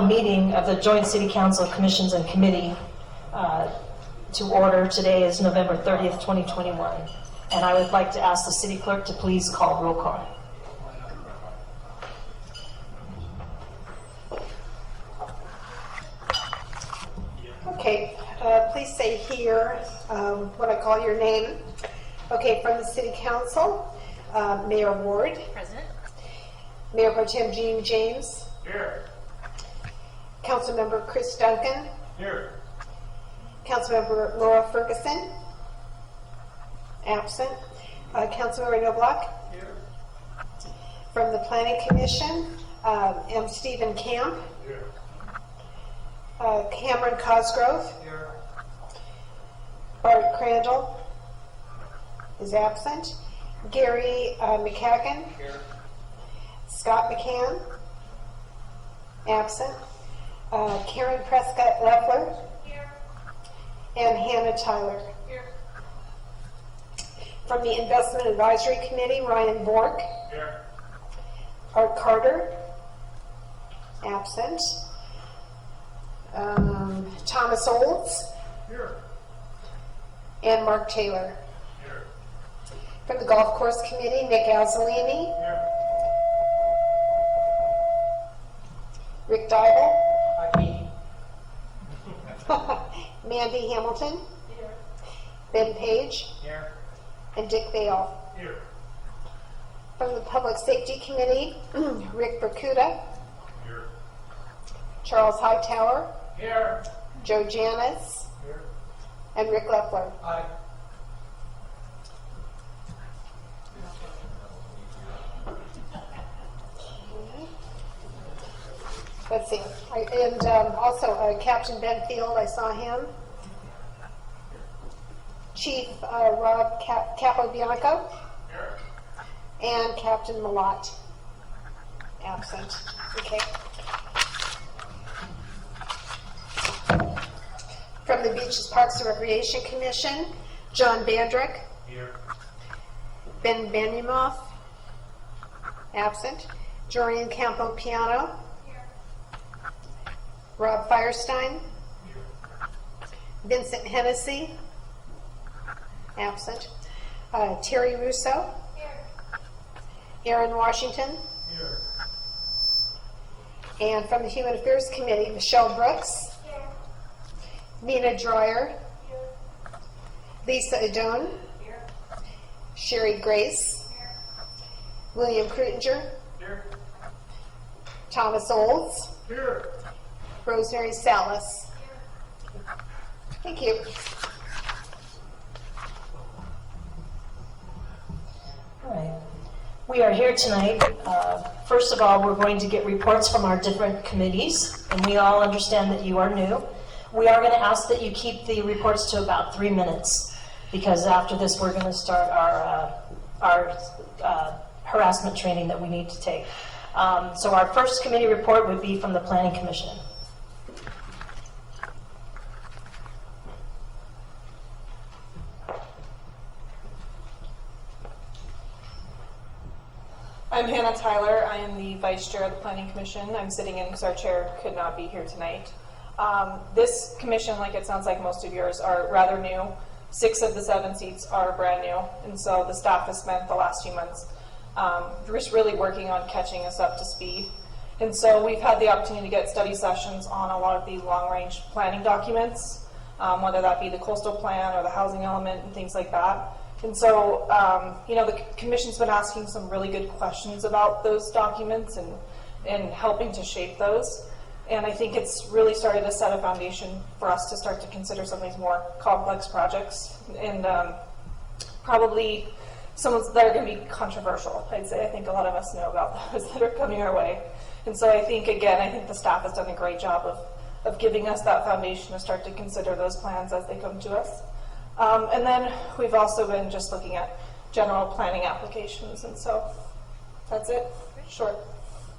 the meeting of the Joint City Council of Commissions and Committee to order. Today is November 30th, 2021. And I would like to ask the city clerk to please call roll call. Okay, please say here when I call your name. Okay, from the City Council, Mayor Ward. Present. Mayor Pro Tem Gene James. Here. Councilmember Chris Duncan. Here. Councilmember Laura Ferguson. Absent. Councilmember Noblock. Here. From the Planning Commission, M. Stephen Camp. Here. Cameron Cosgrove. Here. Bart Crandall is absent. Gary McCagan. Here. Scott McCann. Absent. Karen Prescott Leffler. Here. And Hannah Tyler. Here. From the Investment Advisory Committee, Ryan Bork. Here. Art Carter. Absent. Thomas Olds. Here. And Mark Taylor. Here. From the Golf Course Committee, Nick Azzolini. Here. Rick Dybel. Hi. Mandy Hamilton. Here. Ben Page. Here. And Dick Bale. Here. From the Public Safety Committee, Rick Berkuda. Here. Charles Hightower. Here. Joe Janis. Here. And Rick Leffler. Hi. Let's see. And also Captain Ben Field, I saw him. Chief Rob Capobianco. Here. And Captain Malott. Absent. Okay. From the Beaches, Parks and Recreation Commission, John Bandrick. Here. Ben Benyamoff. Absent. Jorian Campo Piano. Here. Rob Firestein. Here. Vincent Hennessy. Absent. Terry Russo. Here. Aaron Washington. Here. And from the Human Affairs Committee, Michelle Brooks. Here. Nina Dreyer. Here. Lisa Adone. Here. Sherry Grace. Here. William Krutinger. Here. Thomas Olds. Here. Rosemary Salas. Thank you. All right. We are here tonight. First of all, we're going to get reports from our different committees, and we all understand that you are new. We are going to ask that you keep the reports to about 3 minutes, because after this we're going to start our harassment training that we need to take. So our first committee report would be from the Planning Commission. I'm Hannah Tyler. I am the Vice Chair of the Planning Commission. I'm sitting in because our chair could not be here tonight. This commission, like it sounds like most of yours, are rather new. 6 of the 7 seats are brand new, and so the staff has spent the last few months just really working on catching us up to speed. And so we've had the opportunity to get study sessions on a lot of the long-range planning documents, whether that be the coastal plan or the housing element and things like that. And so, the Commission's been asking some really good questions about those documents and helping to shape those. And I think it's really started to set a foundation for us to start to consider some of these more complex projects and probably some that are going to be controversial. I'd say I think a lot of us know about those that are coming our way. And so I think the staff has done a great job of giving us that foundation to start to consider those plans as they come to us. And then we've also been just looking at general planning applications, and so that's it. Short.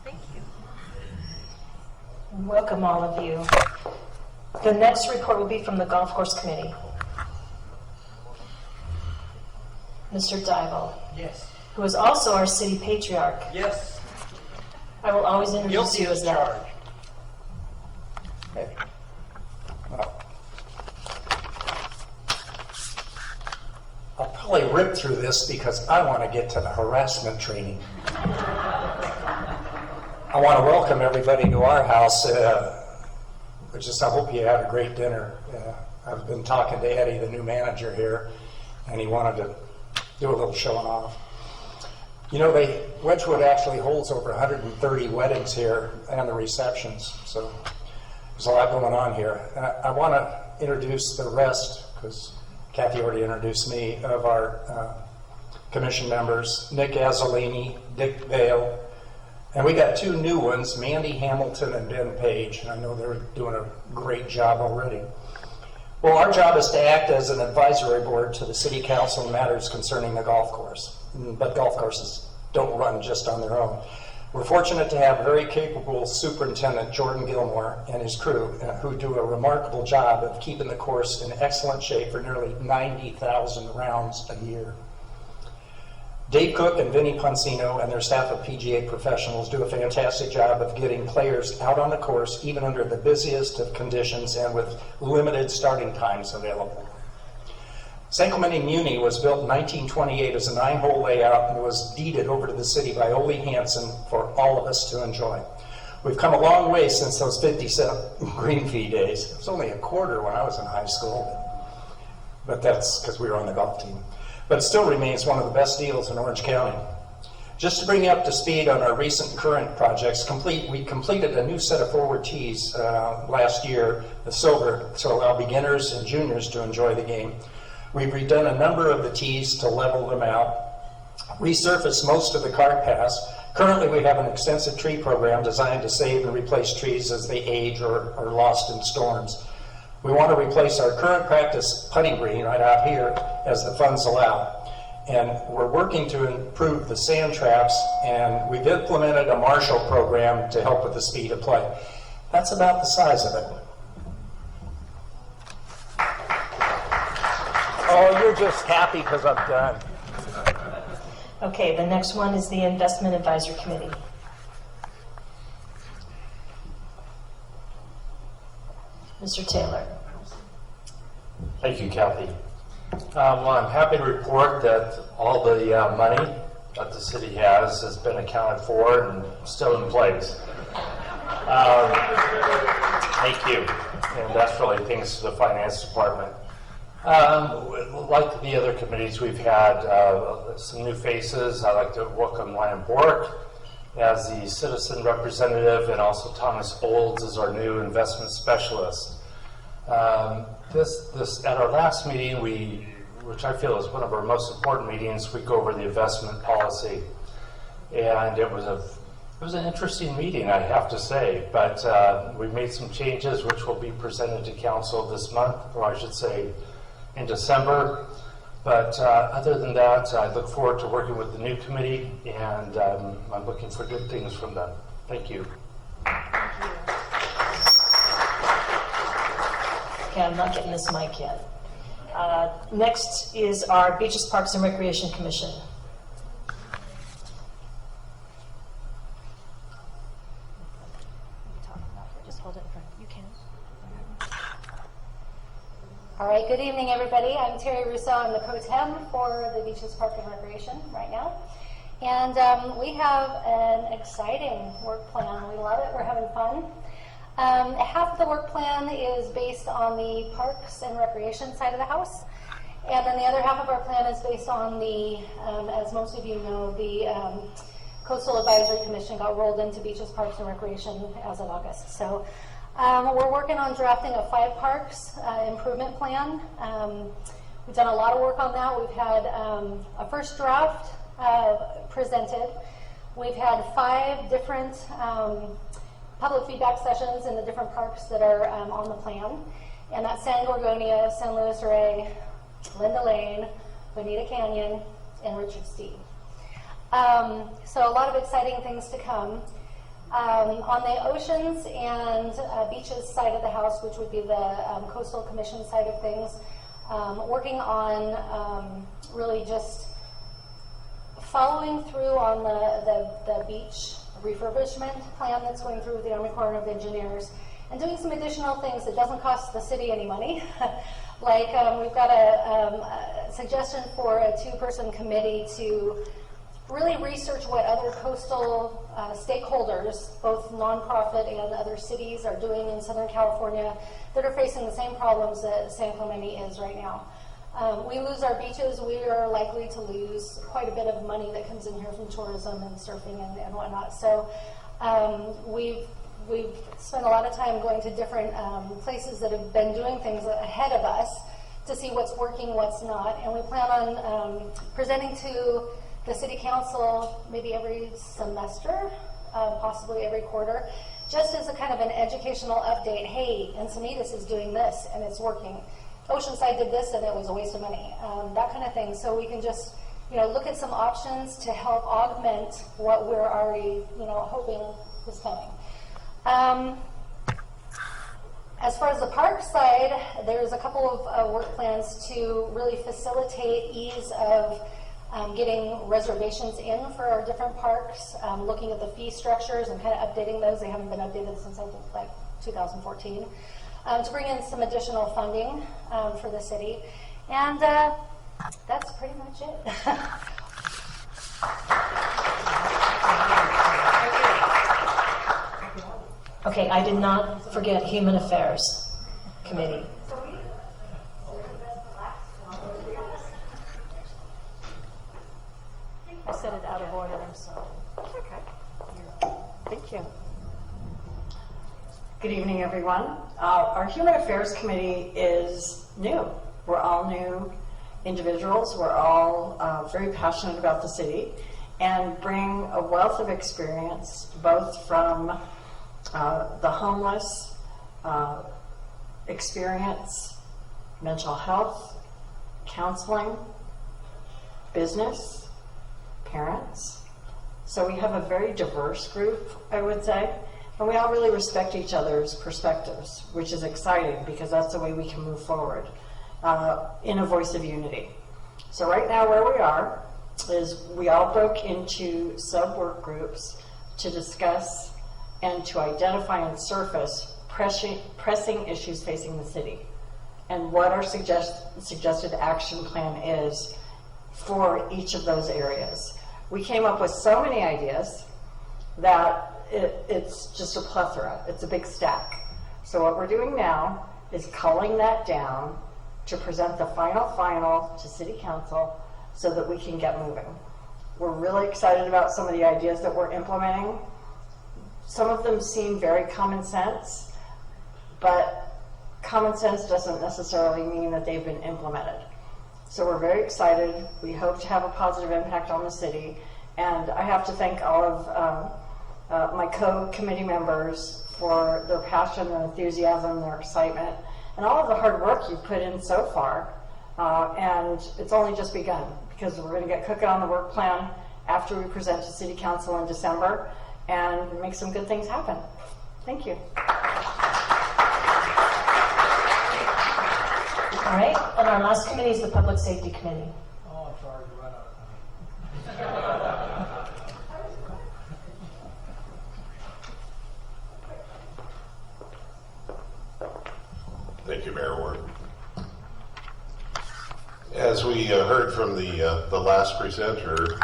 Thank you. Welcome, all of you. The next report will be from the Golf Course Committee. Mr. Dybel, Yes. who is also our city patriarch. Yes. I will always introduce Guilty you as as that. charged. probably rip through this because I want to get to the harassment training. I want to welcome everybody to our house. I hope you had a great dinner. I've been talking to Eddie, the new manager here, and he wanted to do a little showing off. You know, Wedgwood actually holds over 130 weddings here and the receptions, so there's a lot going on here. I want to introduce the rest, because Kathy already introduced me, of our commission members, Nick Azzolini, Dick Vale, and we got two new ones, Mandy Hamilton and Ben Page, and I know they're doing a great job already. Well, our job is to act as an advisory board to the City Council in matters concerning the golf course. But golf courses don't run just on their own. We're fortunate to have very capable Superintendent Jordan Gilmore and his crew who do a remarkable job of keeping the course in excellent shape for nearly 90,000 rounds a year. Dave Cook and Vinny Poncino and their staff of PGA professionals do a fantastic job of getting players out on the course even under the busiest of conditions and with limited starting times available. San Clemente Muni was built in 1928 as a 9-hole layout and was deeded over to the city by Ole Hansen for all of us to enjoy. We've come a long way since those 50-cent green fee days. It was only a quarter when I was in high school, but that's because we were on the golf team. But it still remains one of the best deals in Orange County. Just to bring you up to speed on our recent current projects, we completed a new set of forward tees last year, the silver, to allow beginners and juniors to enjoy the game. We've redone a number of the tees to level them out, resurfaced most of the cart paths. Currently, we have an extensive tree program designed to save and replace trees as they age or are lost in storms. We want to replace our current practice putting green right out here as the funds allow. And we're working to improve the sand traps, and we've implemented a Marshall program to help with the speed of play. That's about the size of it. Oh, you're just happy because I'm done. Okay, the next one is the Investment Advisory Committee. Mr. Taylor. Thank you, Kathy. Well, I'm happy to report that all the money that the city has been accounted for and still in place. Thank you. And that's really thanks to the finance department. Like the other committees, we've had some new faces. I'd like to welcome Ryan Bork as the citizen representative, and also Thomas Olds as our new investment specialist. At our last meeting, which I feel is one of our most important meetings, we go over the investment policy, and it was an interesting meeting, I have to say. But we made some changes which will be presented to council this month, or I should say, in December. But other than that, I look forward to working with the new committee, and I'm looking for good things from them. Thank you. Okay, I'm not getting this mic yet. Next is our Beaches, Parks, and Recreation Commission. Just hold it in front. You can. All right, good evening, everybody. I'm Terry Russo. I'm the co-tem for the Beaches, Park, and Recreation right now. And we have an exciting work plan. We love it. We're having fun. Half of the work plan is based on the Parks and Recreation side of the house. And then the other half of our plan is based on the, as most of you know, the Coastal Advisory Commission got rolled into Beaches, Parks, and Recreation as of August. So we're working on drafting a 5 parks improvement plan. We've done a lot of work on that. We've had a first draft presented. We've had 5 different public feedback sessions in the different parks that are on the plan. And that's San Gorgonia, San Luis Rey, Linda Lane, Bonita Canyon, and Richard Steed. So a lot of exciting things to come. On the oceans and beaches side of the house, which would be the Coastal Commission side of things, working on really just following through on the beach refurbishment plan that's going through with the Army Corps of Engineers, and doing some additional things that doesn't cost the city any money. Like we've got a suggestion for a 2-person committee to really research what other coastal stakeholders, both nonprofit and other cities, are doing in Southern California that are facing the same problems that San Clemente is right now. We lose our beaches, we are likely to lose quite a bit of money that comes in here from tourism and surfing and whatnot. So we've spent a lot of time going to different places that have been doing things ahead of us to see what's working, what's not, and we plan on presenting to the City Council maybe every semester, possibly every quarter, just as a kind of an educational update. Hey, Encinitas is doing this and it's working. Oceanside did this and it was a waste of money, that kind of thing. So we can just, look at some options to help augment what we're already, hoping is coming. As far as the park side, there's a couple of work plans to really facilitate ease of getting reservations in for our different parks, looking at the fee structures and kind of updating those. They haven't been updated since I think like 2014. To bring in some additional funding for the city. And that's pretty much it. Okay, I did not forget Human Affairs Committee. I said it out of order, I'm sorry. Okay. Thank you. Good evening, everyone. Our Human Affairs Committee is new. We're all new individuals. We're all very passionate about the city and bring a wealth of experience, both from the homeless experience, mental health, counseling, business, parents. So we have a very diverse group, I would say, and we all really respect each other's perspectives, which is exciting because that's the way we can move forward in a voice of unity. So right now where we are is we all broke into sub-work groups to discuss and to identify and surface pressing issues facing the city and what our suggested action plan is for each of those areas. We came up with so many ideas that it's just a plethora. It's a big stack. So what we're doing now is culling that down to present the final to City Council so that we can get moving. We're really excited about some of the ideas that we're implementing. Some of them seem very common sense, but common sense doesn't necessarily mean that they've been implemented. So we're very excited. We hope to have a positive impact on the city. And I have to thank all of my co-committee members for their passion, their enthusiasm, their excitement, and all of the hard work you've put in so far. And it's only just begun because we're going to get cooking on the work plan after we present to City Council in December and make some good things happen. Thank you. All right, and our last committee is the Public Safety Committee. Oh, I'm sorry to run out of time. Thank you, Mayor Ward. As we heard from the last presenter,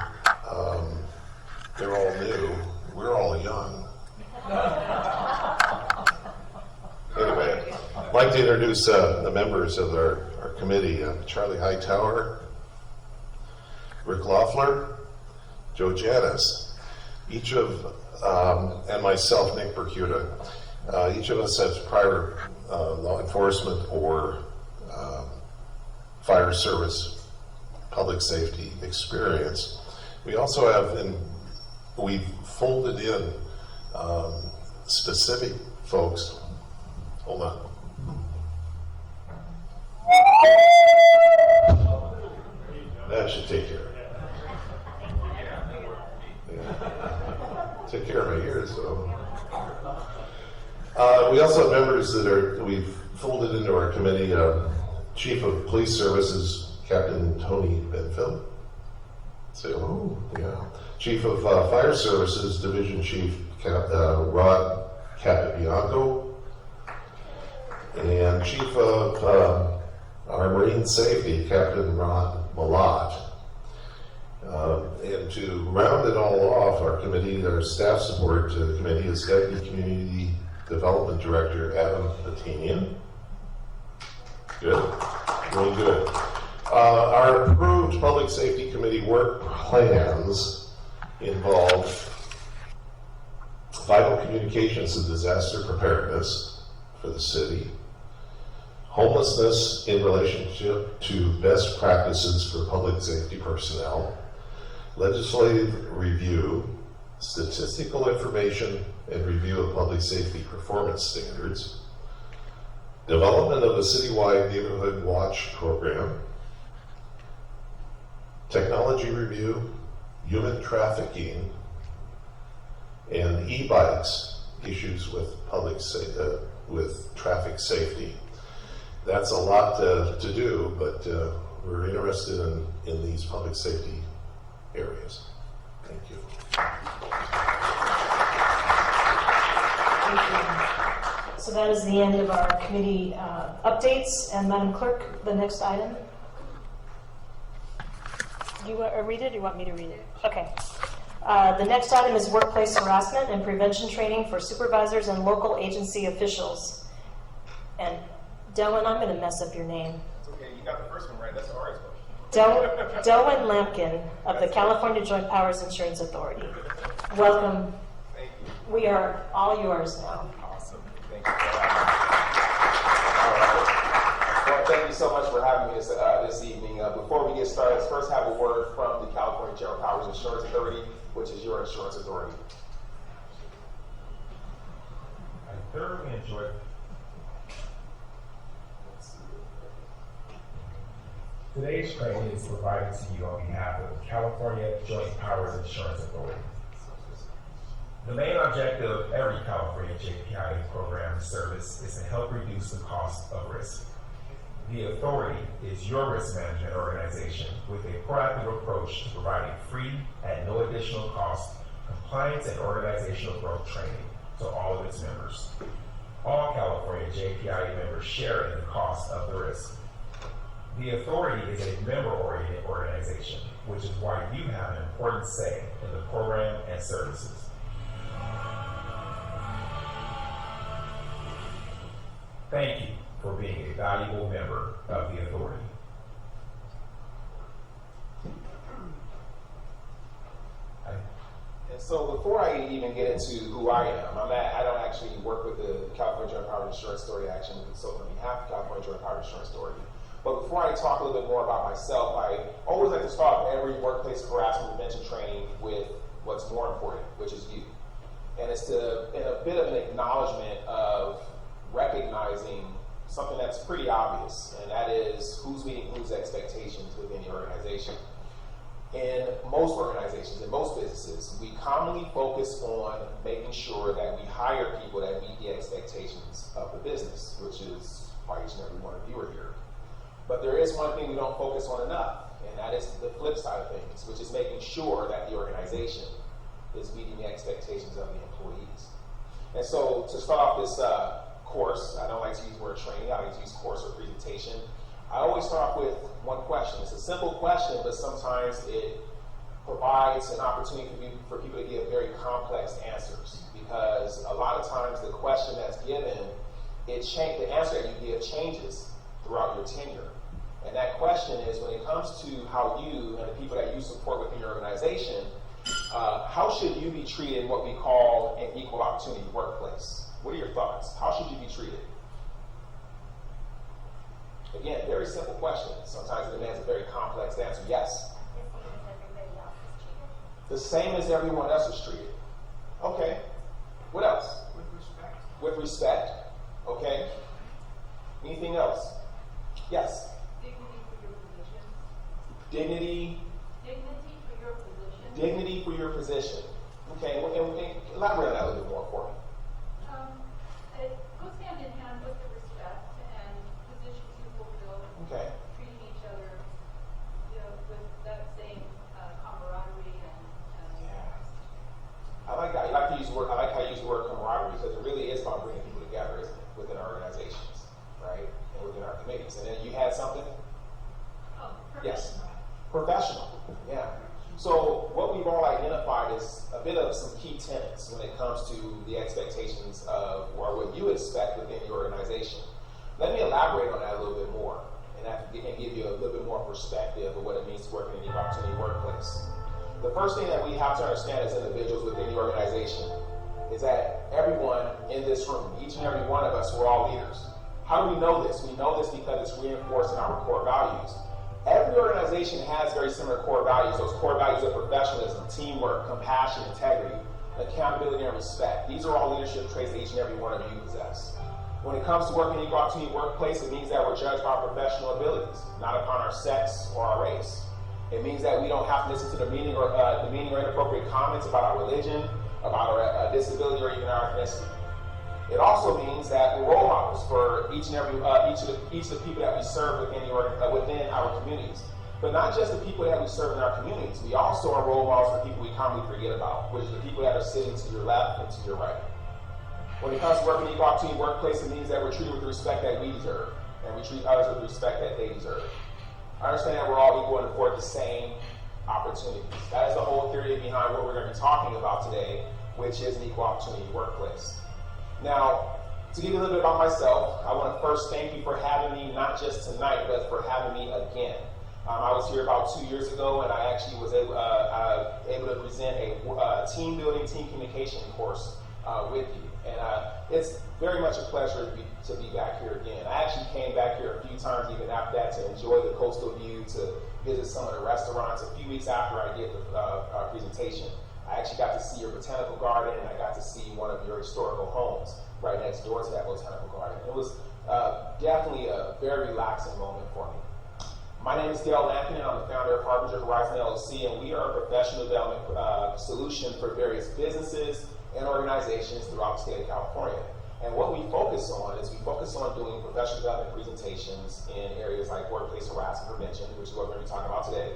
they're all new. We're all young. Anyway, I'd like to introduce the members of our committee, Charlie Hightower, Rick Loeffler, Joe Janis, and myself, Nick Bercuda. Each of us has prior law enforcement or fire service, public safety experience. We also have, we've folded in specific folks. Hold on. That should take care of it. Yeah. Take care of my ears, so. We also have members that we've folded into our committee. Chief of Police Services, Captain Tony Benfield. Say hello. Yeah. Chief of Fire Services, Division Chief Rod Capabianco. Chief of our Marine Safety, Captain Ron Malott. And to round it all off, our committee, our staff support committee is Deputy Community Development Director Adam Patinian. Good, really good. Our approved Public Safety Committee work plans involve vital communications and disaster preparedness for the city, homelessness in relationship to best practices for public safety personnel, legislative review, statistical information and review of public safety performance standards, development of a citywide neighborhood watch program, technology review, human trafficking, and e-bikes, issues with with traffic safety. That's a lot to do, but we're interested in these public safety areas. Thank you. Thank you. So that is the end of our committee updates. And Madam Clerk, the next item. Do you want to read it, or you want me to read it? Okay. The next item is workplace harassment and prevention training for supervisors and local agency officials. And Delwyn, I'm going to mess up your name. It's okay, you got the first one right. That's the hardest one. Delwyn Lampkin of the California Joint Powers Insurance Authority. Welcome. Thank you. We are all yours now. Awesome. Thank you for having me. All right. Well, thank you so much for having me this evening. Before we get started, let's first have a word from the California Joint Powers Insurance Authority, which is your insurance authority. I thoroughly enjoyed. Today's training is provided to you on behalf of the California Joint Powers Insurance Authority. The main objective of every California JPIA program and service is to help reduce the cost of risk. The authority is your risk management organization with a proactive approach to providing free, at no additional cost, compliance and organizational growth training to all of its members. All California JPIA members share in the cost of the risk. The authority is a member-oriented organization, which is why you have an important say in the program and services. Thank you for being a valuable member of the authority. And so before I even get into who I am, I don't actually work with the California Joint Powers Insurance Authority. I actually consult on behalf of California Joint Powers Insurance Authority. But before I talk a little bit more about myself, I always like to start every workplace harassment prevention training with what's more important, which is you. And it's a bit of an acknowledgement of recognizing something that's pretty obvious, and that is who's meeting whose expectations within the organization. In most organizations, in most businesses, we commonly focus on making sure that we hire people that meet the expectations of the business, which is why each and every one of you are here. But there is one thing we don't focus on enough, and that is the flip side of things, which is making sure that the organization is meeting the expectations of the employees. And so to start off this course, I don't like to use the word training, I like to use course or presentation. I always start off with one question. It's a simple question, but sometimes it provides an opportunity for people to give very complex answers, because a lot of times the question that's given, the answer that you give changes throughout your tenure. And that question is, when it comes to how you and the people that you support within your organization, how should you be treated in what we call an equal opportunity workplace? What are your thoughts? How should you be treated? Again, very simple question. Sometimes it demands a very complex answer. Yes? The same as everyone else is treated. Okay. What else? With respect. With respect. Okay. Anything else? Yes? Dignity for your position. Dignity. Dignity for your position. Dignity for your position. Okay. Well, and elaborate on that a little bit more for me. It goes hand in hand with the respect and positions you fulfill. Okay. Treating each other, with that same camaraderie and. I like that. I like how you use the word camaraderie, because it really is about bringing people together, isn't it, within our organizations, right? things. And then you had something? Oh, Yes. Professional. Yeah. So what we've all identified is a bit of some key tenets when it comes to the expectations of, or what you expect within your organization. Let me elaborate on that a little bit more, and give you a little bit more perspective of what it means to work in an equal opportunity workplace. The first thing that we have to understand as individuals within the organization is that everyone in this room, each and every one of us, we're all leaders. How do we know this? We know this because it's reinforced in our core values. Every organization has very similar core values. Those core values are professionalism, teamwork, compassion, integrity, accountability, and respect. These are all leadership traits that each and every one of you possess. When it comes to working in an equal opportunity workplace, it means that we're judged by our professional abilities, not upon our sex or our race. It means that we don't have to listen to demeaning or inappropriate comments about our religion, about our disability, or even our ethnicity. It also means that we're role models for each of the people that we serve within our communities. But not just the people that we serve in our communities, we also are role models for people we commonly forget about, which is the people that are sitting to your left and to your right. When it comes to working in an equal opportunity workplace, it means that we're treated with the respect that we deserve, and we treat others with the respect that they deserve. I understand that we're all equal and afford the same opportunities. That is the whole theory behind what we're going to be talking about today, which is an equal opportunity workplace. Now, to give you a little bit about myself, I want to first thank you for having me, not just tonight, but for having me again. I was here about 2 years ago, and I actually was able to present a team building, team communication course with you. And it's very much a pleasure to be back here again. I actually came back here a few times even after that to enjoy the coastal view, to visit some of the restaurants. A few weeks after I did the presentation, I actually got to see your botanical garden, and I got to see one of your historical homes right next door to that botanical garden. It was definitely a very relaxing moment for me. My name is Dale Lampkin, and I'm the founder of Harbinger Horizon LLC, and we are a professional development solution for various businesses and organizations throughout the state of California. And what we focus on is doing professional development presentations in areas like workplace harassment prevention, which is what we're going to be talking about today.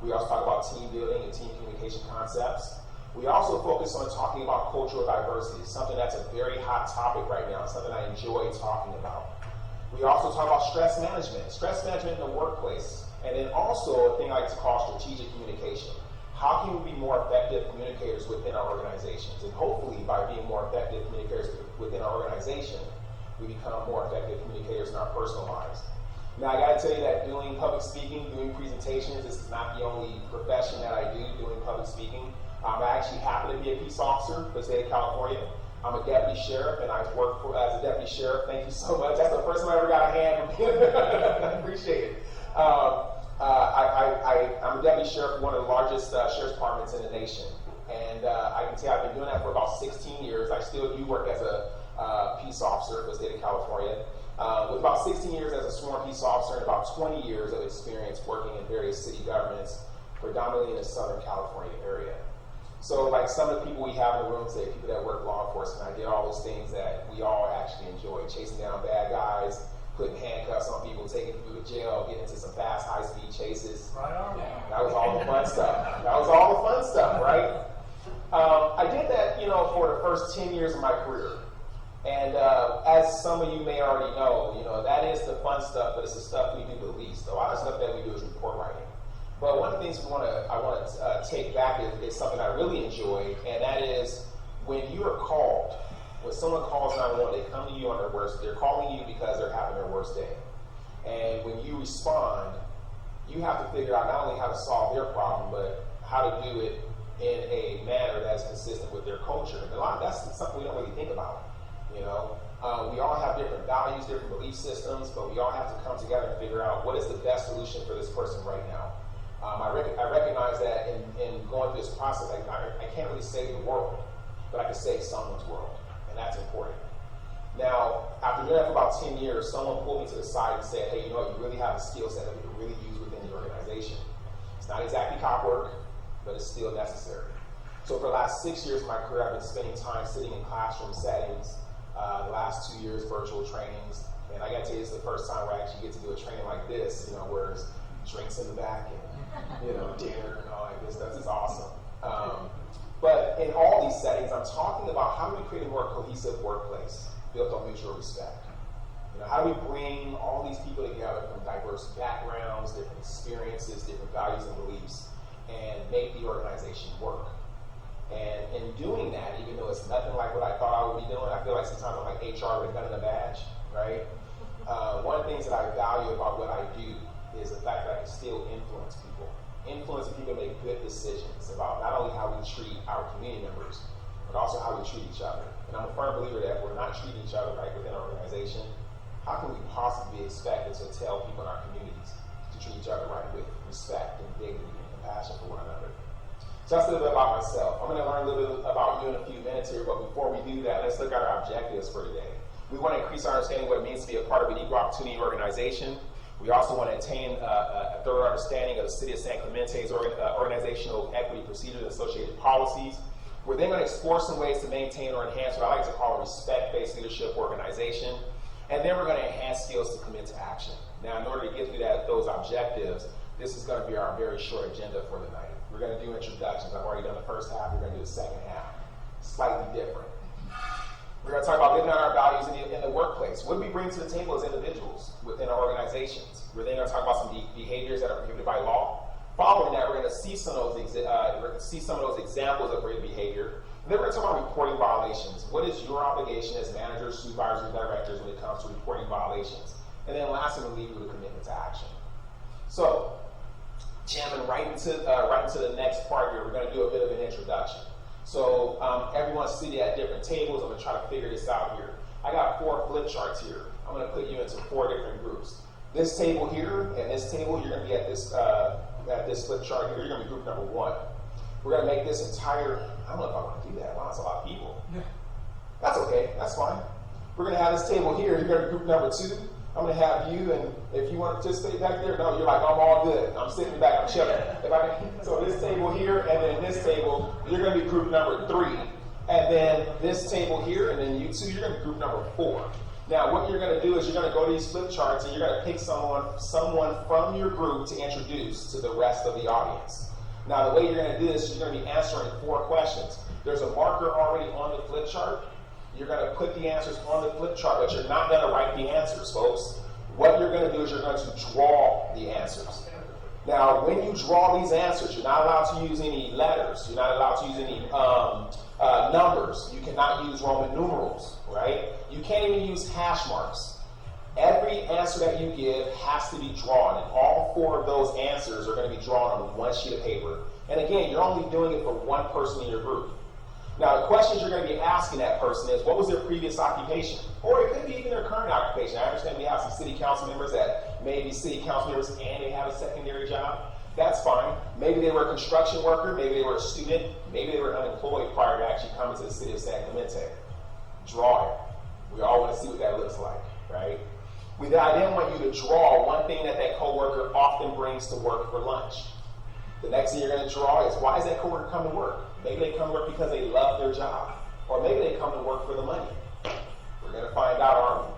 We also talk about team building and team communication concepts. We also focus on talking about cultural diversity, something that's a very hot topic right now, something I enjoy talking about. We also talk about stress management in the workplace, and then also a thing I like to call strategic communication. How can we be more effective communicators within our organizations? And hopefully, by being more effective communicators within our organization, we become more effective communicators in our personal lives. Now, I got to tell you that doing public speaking, doing presentations, this is not the only profession that I do doing public speaking. I actually happen to be a peace officer for the state of California. I'm a deputy sheriff, and I've worked as a deputy sheriff. Thank you so much. That's the first time I ever got a hand from you. I appreciate it. I'm a deputy sheriff for one of the largest sheriff's departments in the nation. And I can tell you I've been doing that for about 16 years. I still do work as a peace officer for the state of California. With about 16 years as a sworn peace officer and about 20 years of experience working in various city governments, predominantly in the Southern California area. So like some of the people we have in the room today, people that work law enforcement, I did all those things that we all actually enjoy, chasing down bad guys, putting handcuffs on people, taking people to jail, getting into some fast, high-speed chases. Right on. That was all the fun stuff. Right? I did that, for the first 10 years of my career. And as some of you may already know, that is the fun stuff, but it's the stuff we do the least. A lot of stuff that we do is report writing. But one of the things I want to take back is something I really enjoy, and that is when you are called. When someone calls 911, they come to you on their worst. They're calling you because they're having their worst day. And when you respond, you have to figure out not only how to solve their problem, but how to do it in a manner that's consistent with their culture. And that's something we don't really think about. We all have different values, different belief systems, but we all have to come together and figure out what is the best solution for this person right now. I recognize that in going through this process, I can't really save the world, but I can save someone's world, and that's important. Now, after doing that for about 10 years, someone pulled me to the side and said, hey, you really have a skill set that we can really use within the organization. It's not exactly cop work, but it's still necessary. So for the last 6 years of my career, I've been spending time sitting in classroom settings, the last 2 years virtual trainings, and I got to tell you, this is the first time where I actually get to do a training like this, where there's drinks in the back and, dinner and all that good stuff. It's awesome. But in all these settings, I'm talking about how do we create a more cohesive workplace built on mutual respect. You know, how do we bring all these people together from diverse backgrounds, different experiences, different values and beliefs, and make the organization work? And in doing that, even though it's nothing like what I thought I would be doing, I feel like sometimes I'm like HR with a gun and a badge, right? One of the things that I value about what I do is the fact that I can still influence people. Influencing people to make good decisions about not only how we treat our community members, but also how we treat each other. And I'm a firm believer that if we're not treating each other right within our organization, how can we possibly be expected to tell people in our communities to treat each other right with respect and dignity and compassion for one another? So that's a little bit about myself. I'm going to learn a little bit about you in a few minutes here, but before we do that, let's look at our objectives for today. We want to increase our understanding of what it means to be a part of an equal opportunity organization. We also want to attain a thorough understanding of the City of San Clemente's organizational equity procedures and associated policies. We're then going to explore some ways to maintain or enhance what I like to call a respect-based leadership organization. And then we're going to enhance skills to commit to action. Now, in order to get through those objectives, this is going to be our very short agenda for the night. We're going to do introductions. I've already done the first half. We're going to do the second half. Slightly different. We're going to talk about living out our values in the workplace. What do we bring to the table as individuals within our organizations? We're then going to talk about some behaviors that are prohibited by law. Following that, we're going to see some of those examples of great behavior. And then we're going to talk about reporting violations. What is your obligation as managers, supervisors, and directors when it comes to reporting violations? And then lastly, we'll leave you with a commitment to action. So, jamming right into the next part here, we're going to do a bit of an introduction. So everyone's seated at different tables. I'm going to try to figure this out here. I got 4 flip charts here. I'm going to put you into 4 different groups. This table here and this table, you're going to be at this flip chart here. You're going to be group number 1. We're going to make this entire, I don't know if I want to do that. Wow, that's a lot of people. Yeah. That's okay. That's fine. We're going to have this table here. You're going to be group number 2. I'm going to have you, and if you want to participate back there, no, you're like, I'm all good. I'm sitting back, I'm chilling. So this table here, and then this table, you're going to be group number 3. And then this table here, and then you 2, you're going to be group number 4. Now, what you're going to do is you're going to go to these flip charts, and you're going to pick someone from your group to introduce to the rest of the audience. Now, the way you're going to do this is you're going to be answering 4 questions. There's a marker already on the flip chart. You're going to put the answers on the flip chart, but you're not going to write the answers, folks. What you're going to do is you're going to draw the answers. Now, when you draw these answers, you're not allowed to use any letters. You're not allowed to use any numbers. You cannot use Roman numerals, right? You can't even use hash marks. Every answer that you give has to be drawn, and all 4 of those answers are going to be drawn on 1 sheet of paper. And again, you're only doing it for 1 person in your group. Now, the questions you're going to be asking that person is, what was their previous occupation? Or it could be even their current occupation. I understand we have some city council members that may be city council members and they have a secondary job. That's fine. Maybe they were a construction worker. Maybe they were a student. Maybe they were unemployed prior to actually coming to the city of San Clemente. Draw it. We all want to see what that looks like, right? I then want you to draw one thing that coworker often brings to work for lunch. The next thing you're going to draw is, why does that coworker come to work? Maybe they come to work because they love their job. Or maybe they come to work for the money. We're going to find out, aren't we?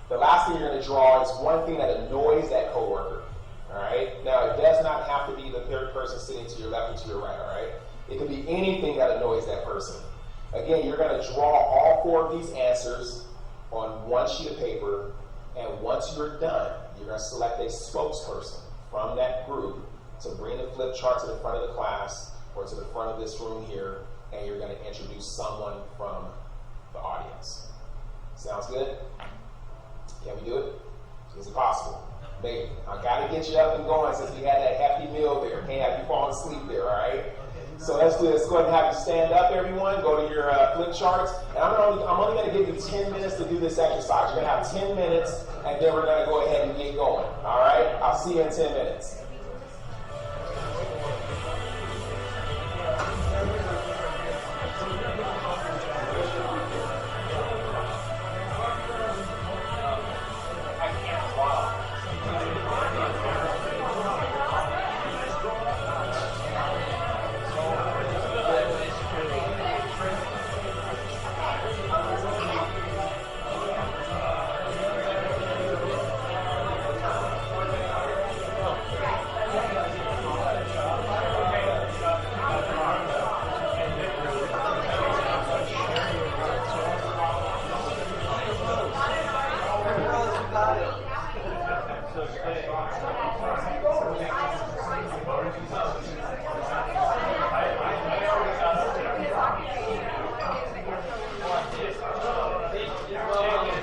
The last thing you're going to draw is one thing that annoys that coworker. All right? Now, it does not have to be the third person sitting to your left or to your right, all right? It could be anything that annoys that person. Again, you're going to draw all 4 of these answers on 1 sheet of paper, and once you're done, you're going to select a spokesperson from that group to bring the flip chart to the front of the class or to the front of this room here, and you're going to introduce someone from the audience. Sounds good? Can we do it? Is it possible? Maybe. I got to get you up and going since we had that hefty meal there. Can't have you fall asleep there, all right? So let's do this. Go ahead and have you stand up, everyone. Go to your flip charts. And I'm only going to give you 10 minutes to do this exercise. You're going to have 10 minutes, and then we're going to go ahead and get going. All right? I'll see you in 10 minutes.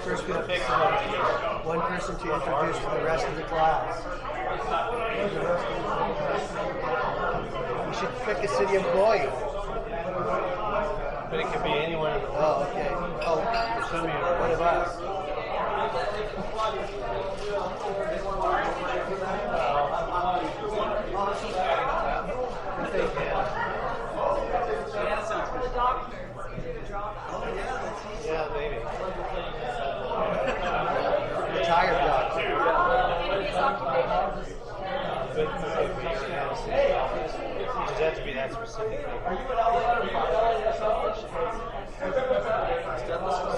First, we'll pick one person to introduce to the rest of the class. We should pick a city employee. But it could be anyone in the world. Oh, okay. Oh, what of us? Yeah, maybe. Retired doctor. Does it have to be that specific?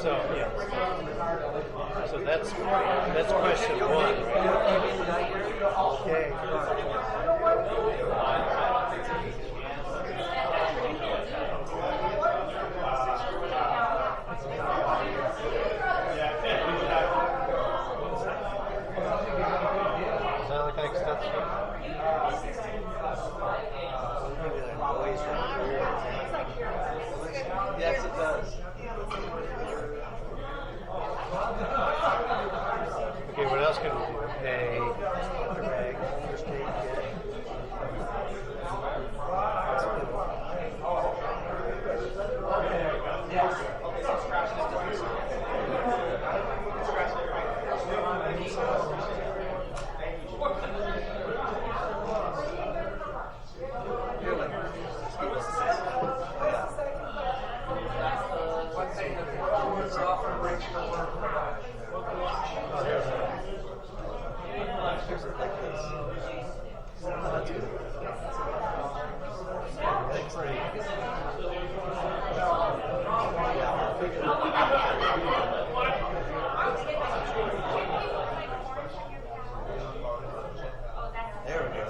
So, yeah. So that's question one, right? Okay. Does that look like stuff? Yes, it does. Okay, what else can we do? Rag, first aid kit. There we go.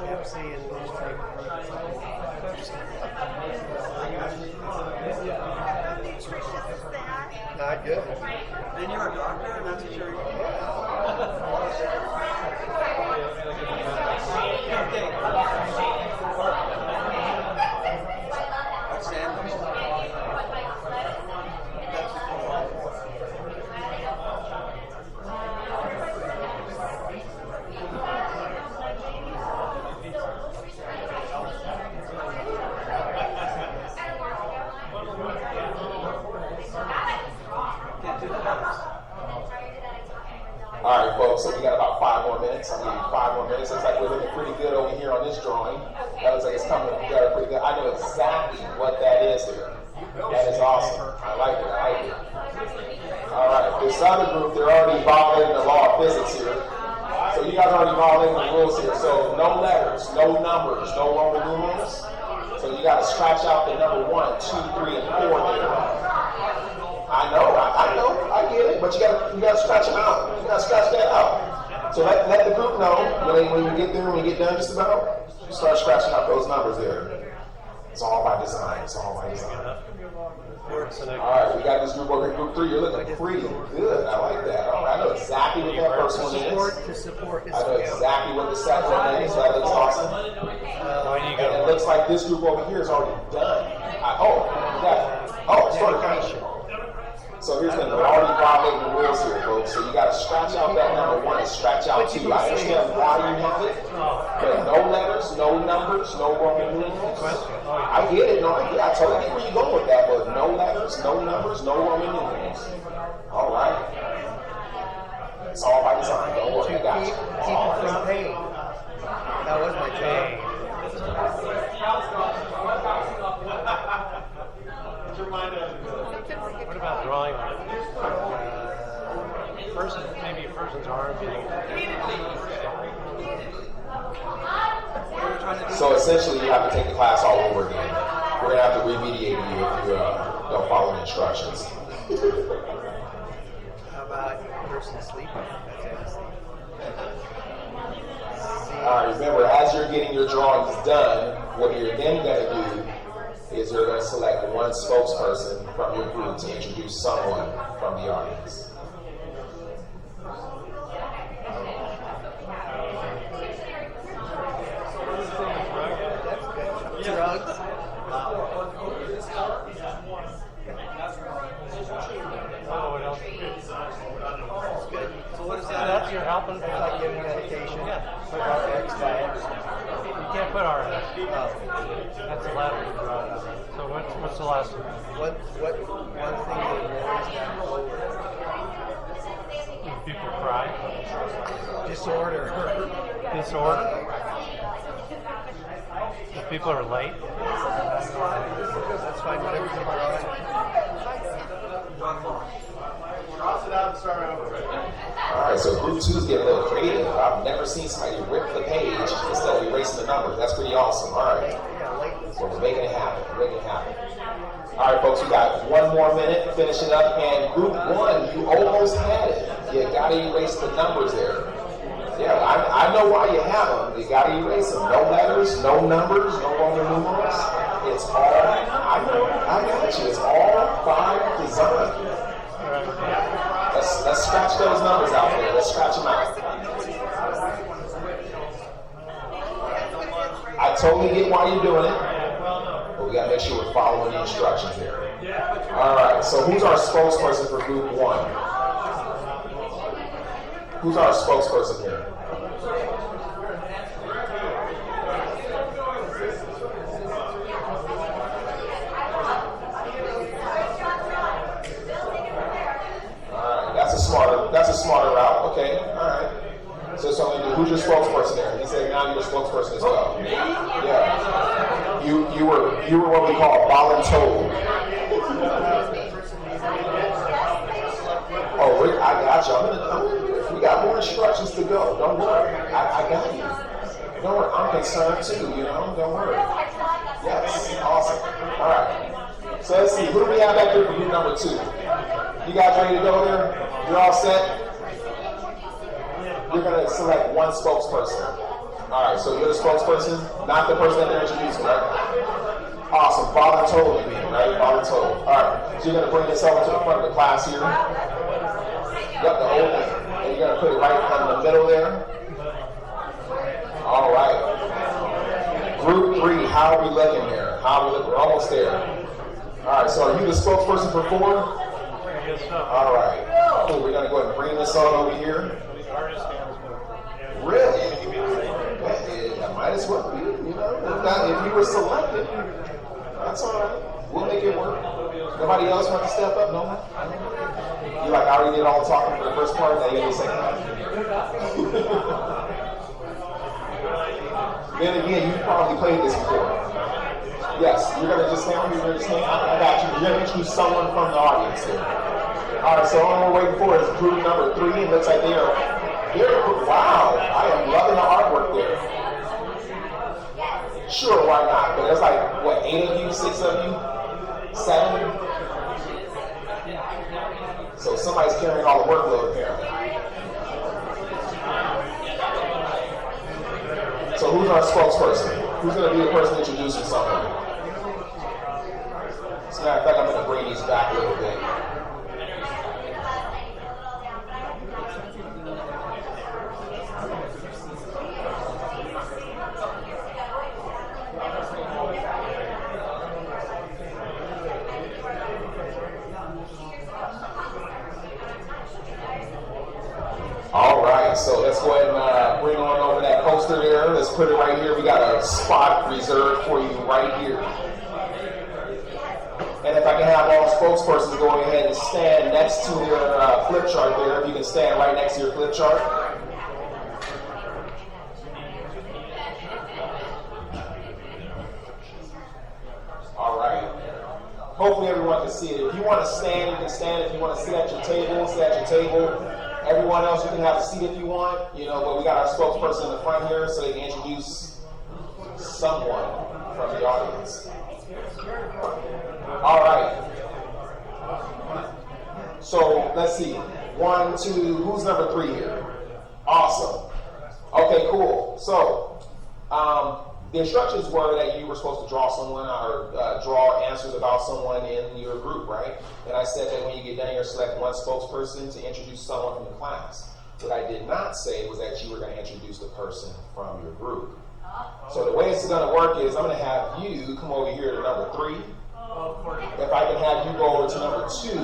Pepsi and not good. Then you're a doctor, and that's what you're. All right, folks, so we got about 5 more minutes. I'll give you 5 more minutes. Looks like we're looking pretty good over here on this drawing. That looks like it's coming together pretty good. I know exactly what that is there. That is awesome. I like it. I like it. All right, this other group, they're already violating the law of physics here. So you guys are already violating the rules here. So no letters, no numbers, no Roman numerals. So you got to scratch out the number 1, 2, 3, and 4 there. I know, I get it, but you gotta scratch them out. You gotta scratch that out. So let the group know when you get there, when you get done just about, you start scratching out those numbers there. It's all by design. It's all by design. All right, we got this group over here, group 3. You're looking pretty good. I like that. All right, I know exactly what that first one is. I know exactly what the second one is. That looks awesome. And it looks like this group over here is already done. Sort of kind of. So here's the thing, we're already violating the rules here, folks. So you got to scratch out that number 1 and scratch out 2. I understand why you have it, but no letters, no numbers, no Roman numerals. I get it. No, I totally get where you're going with that, but no letters, no numbers, no Roman numerals. All right. It's all by design. Don't worry, I got you. Keep it from pain. That was my job. What about drawing maybe a person's arm being So essentially, you have to take the class all over again. We're going to have to remediate you if you don't follow the instructions. How about person sleeping? All right, remember, as you're getting your drawings done, what you're then going to do is you're going to select one spokesperson from your group to introduce someone from the audience. Drugs. Oh, what else? So what is So that? that's your helping. It's like giving medication. Yeah. Put RX diet. You can't put RX. That's the latter. So what's the last one? What one thing that worries them When people cry. Disorder. Disorder. If people are late. That's fine. Whatever you draw. Cross it out and start over. All right, so group 2 is getting a little creative. I've never seen somebody rip the page instead of erasing the numbers. That's pretty awesome. All right. So we're making it happen. We're making it happen. All right, folks, we got one more minute to finish it up. And group 1, you almost had it. You got to erase the numbers there. Yeah, I know why you have them. You got to erase them. No letters, no numbers, no Roman numerals. It's all, I know, I got you. It's all by design. Let's scratch those numbers out there. Let's scratch them out. I totally get why you're doing it, but we got to make sure we're following the instructions there. All right, so who's our spokesperson for group 1? Who's our spokesperson here? That's a smarter route. Okay, all right. So who's your spokesperson there? He said, now you're a spokesperson as well. Yeah. You were what we call voluntold. Oh, I got you. We got more instructions to go. Don't worry. I got you. Don't worry. I'm concerned too. Don't worry. Yes. Awesome. All right. So let's see. Who do we have back here for group number 2? You guys ready to go there? You're all set? You're going to select one spokesperson. All right, so you're the spokesperson, not the person that they're introducing, right? Awesome. Voluntold, you mean, right? Voluntold. All right, so you're going to bring this over to the front of the class here. Yep, the whole thing. And you're going to put it right in the middle there. All right. Group 3, how are we looking there? We're almost there. All right, so are you the spokesperson for 4? All right. Cool. We're going to go ahead and bring this on over here. Really? That might as well be, if you were selected. That's all right. We'll make it work. Nobody else want to step up? No? You like, I already did all the talking for the first part, now you get the second half. Then again, you probably played this before. Yes, you're going to just stand here. I got you. You're going to introduce someone from the audience here. All right, so all we're waiting for is group number 3. It looks like they're wow, I am loving the artwork there. Sure, why not? But there's like, what, 8 of you, 6 of you, 7? So somebody's carrying all the workload apparently. So who's our spokesperson? Who's going to be the person introducing someone? As a matter of fact, I'm going to bring these back a little bit. All right, so let's go ahead and bring on over that poster there. Let's put it right here. We got a spot reserved for you right here. And if I can have all spokespersons go ahead and stand next to their flip chart there. If you can stand right next to your flip chart. All right. Hopefully everyone can see it. If you want to stand, you can stand. If you want to sit at your table, sit at your table. Everyone else, you can have a seat if you want, but we got our spokesperson in the front here so they can introduce someone from the audience. All right. So let's see. 1, 2, who's number 3 here? Awesome. Okay, cool. So the instructions were that you were supposed to draw someone or draw answers about someone in your group, right? And I said that when you get done, you're select one spokesperson to introduce someone from the class. What I did not say was that you were going to introduce the person from your group. So the way it's going to work is I'm going to have you come over here to number 3. If I can have you go over to number 2.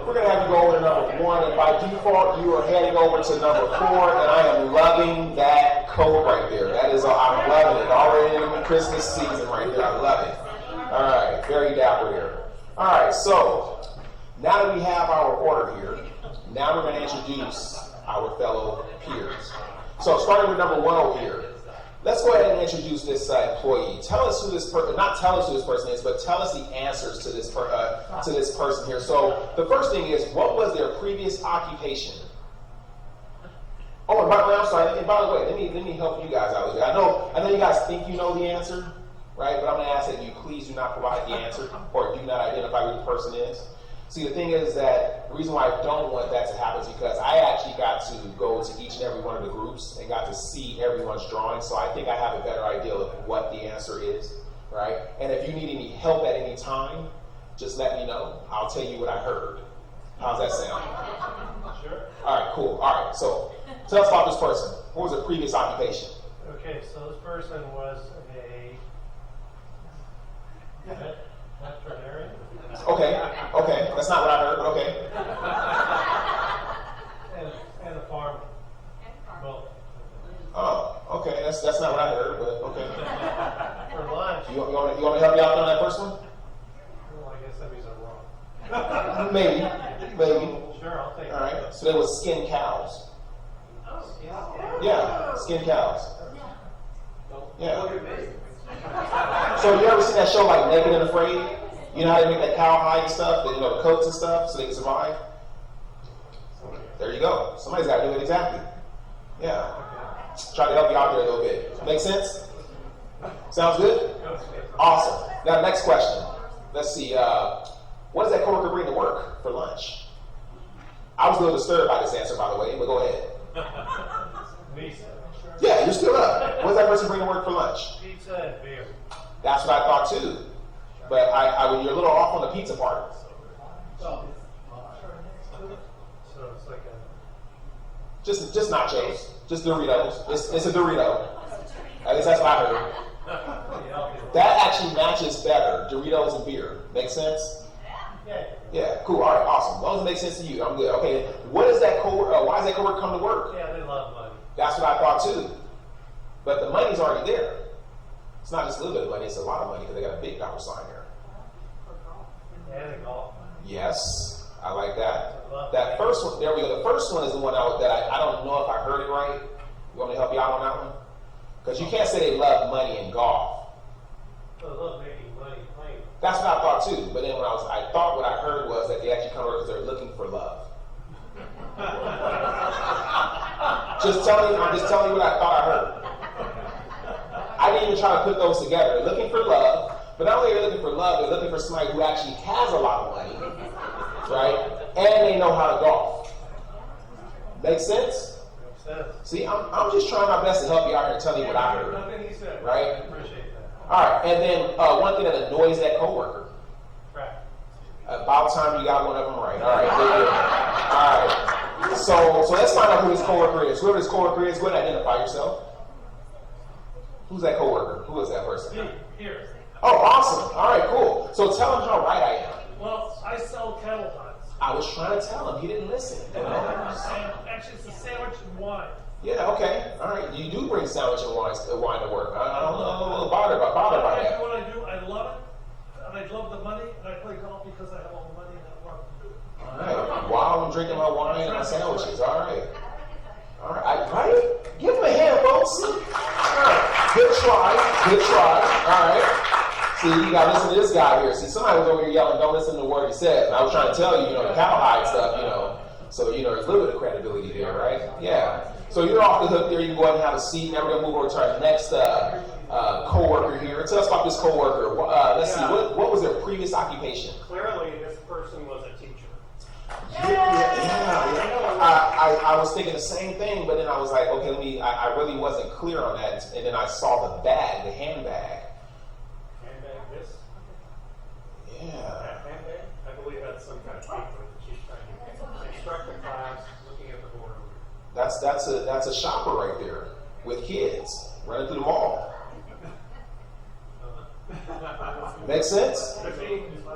We're going to have you go over to number 1, and by default, you are heading over to number 4, and I am loving that code right there. That is, I'm loving it. Already in the Christmas season right there. I love it. All right, very dapper here. All right, so now that we have our order here, now we're going to introduce our fellow peers. So starting with number 1 over here. Let's go ahead and introduce this employee. Tell us who this person, not tell us who this person is, but tell us the answers to this person here. So the first thing is, what was their previous occupation? Oh, and by the way, I'm sorry. And by the way, let me help you guys out here. I know you guys think you know the answer, right? But I'm going to ask that you please do not provide the answer or do not identify who the person is. See, the thing is that the reason why I don't want that to happen is because I actually got to go to each and every one of the groups and got to see everyone's drawing, so I think I have a better idea of what the answer is, right? And if you need any help at any time, just let me know. I'll tell you what I heard. How's that sound? Sure. All right, cool. All right, so tell us about this person. What was their previous occupation? Okay, so this person was a veterinarian. Okay, that's not what I heard, but okay. And a farmer. Both. Oh, okay, that's not what I heard, but okay. For lunch. You want me to help you out on that first one? Well, I guess that means I'm wrong. Maybe. Sure, I'll take it. All right, so they were skin cows. Yeah, skin cows. Yeah. So you ever seen that show like Naked and Afraid? You know how they make that cowhide and stuff, the coats and stuff, so they can survive? There you go. Somebody's got to do it exactly. Yeah. Try to help you out there a little bit. Make sense? Sounds good? Awesome. Now, next question. Let's see. What does that coworker bring to work for lunch? I was a little disturbed by this answer, by the way, but go ahead. Yeah, you're still up. What does that person bring to work for lunch? Pizza and beer. That's what I thought too. But you're a little off on the pizza part. So it's like a... Just nachos. Just Doritos. It's a Dorito. At least that's what I heard. That actually matches better. Doritos and beer. Make sense? Yeah, cool. All right, awesome. As long as it makes sense to you, I'm good. Okay, what is that why does that coworker come to work? Yeah, they love money. That's what I thought too. But the money's already there. It's not just a little bit of money, it's a lot of money because they got a big dollar sign here. And they golf. Yes, I like that. That first one, there we go. The first one is the one that I don't know if I heard it right. You want me to help you out on that one? Because you can't say they love money and golf. They love making money playing. That's what I thought too. But then I thought what I heard was that they actually come over because they're looking for love. I'm just telling you what I thought I heard. I didn't even try to put those together. They're looking for love, but not only are they looking for love, they're looking for somebody who actually has a lot of money, right? And they know how to golf. Make sense? See, I'm just trying my best to help you out here and tell you what I heard, right? All right, and then one thing that annoys that coworker. About time you got one of them right. All right, there you go. All right. So let's find out who this coworker is. Whoever this coworker is, go ahead and identify yourself. Who's that coworker? Who is that person? Here. Oh, awesome. All right, cool. So tell him how right I am. Well, I sell cattle huts. I was trying to tell him. He didn't listen. And actually, it's a sandwich and wine. Yeah, okay. All right. You do bring sandwich and wine to work. I'm a little bothered by that. What I do, I love it. And I love the money. And I play golf because I have all the money and I want to do it. All right. While I'm drinking my wine and my sandwiches. All right. All right. Right? Give him a hand, folks. All right. Good try. All right. See, you got to listen to this guy here. See, somebody was over here yelling, don't listen to the word he said. And I was trying to tell you, the cowhide stuff, So, there's a little bit of credibility there, right? Yeah. So you're off the hook there. You can go ahead and have a seat. Now we're going to move over to our next co-worker here. Tell us about this co-worker. Let's see, what was their previous occupation? Clearly, this person was a teacher. I was thinking the same thing, but then I was like, okay, I really wasn't clear on that, and then I saw the bag, the handbag. Handbag, this? Yeah. That handbag? I believe that's some kind of paper that she's trying to instruct the class, looking at the board. That's a shopper right there with kids running through the mall. Makes sense?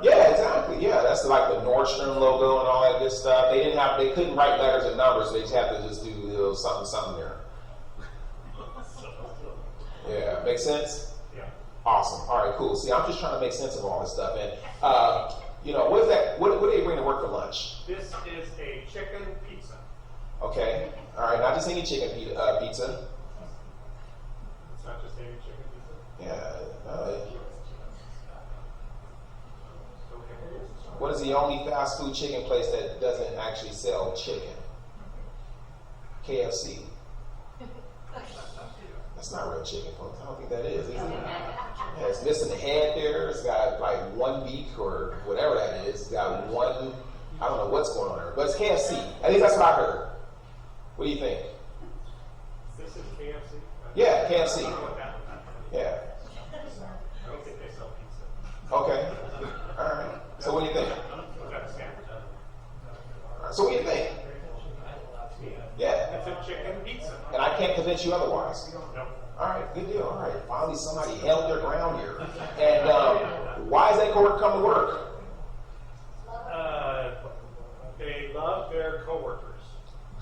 Yeah, exactly. Yeah, that's like the Nordstrom logo and all that good stuff. They couldn't write letters and numbers, so they just have to just do something there. Yeah, make sense? Yeah. Awesome. All right, cool. See, I'm just trying to make sense of all this stuff. And what is that? What do they bring to work for lunch? This is a chicken pizza. Okay. All right, not just any chicken pizza. It's not just any chicken pizza. Yeah. What is the only fast food chicken place that doesn't actually sell chicken? KFC. That's not real chicken, folks. I don't think that is it? Yeah, it's missing the head there. It's got like one beak or whatever that is. It's got one, I don't know what's going on there. But it's KFC. At least that's what I heard. What do you think? This is KFC? Yeah, KFC. Yeah. I don't think they sell pizza. Okay. All right. So what do you think? So what do you think? Yeah. It's a chicken pizza. And I can't convince you otherwise. No. All right, good deal. All right. Finally, somebody held their ground here. And why is that coworker come to work? They love their coworkers.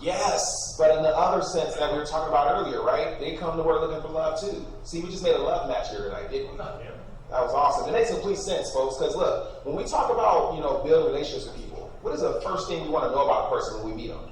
Yes, but in the other sense that we were talking about earlier, right? They come to work looking for love too. See, we just made a love match here tonight, didn't we? Yeah. That was awesome. It makes complete sense, folks, because look, when we talk about, building relationships with people, what is the first thing we want to know about a person when we meet them?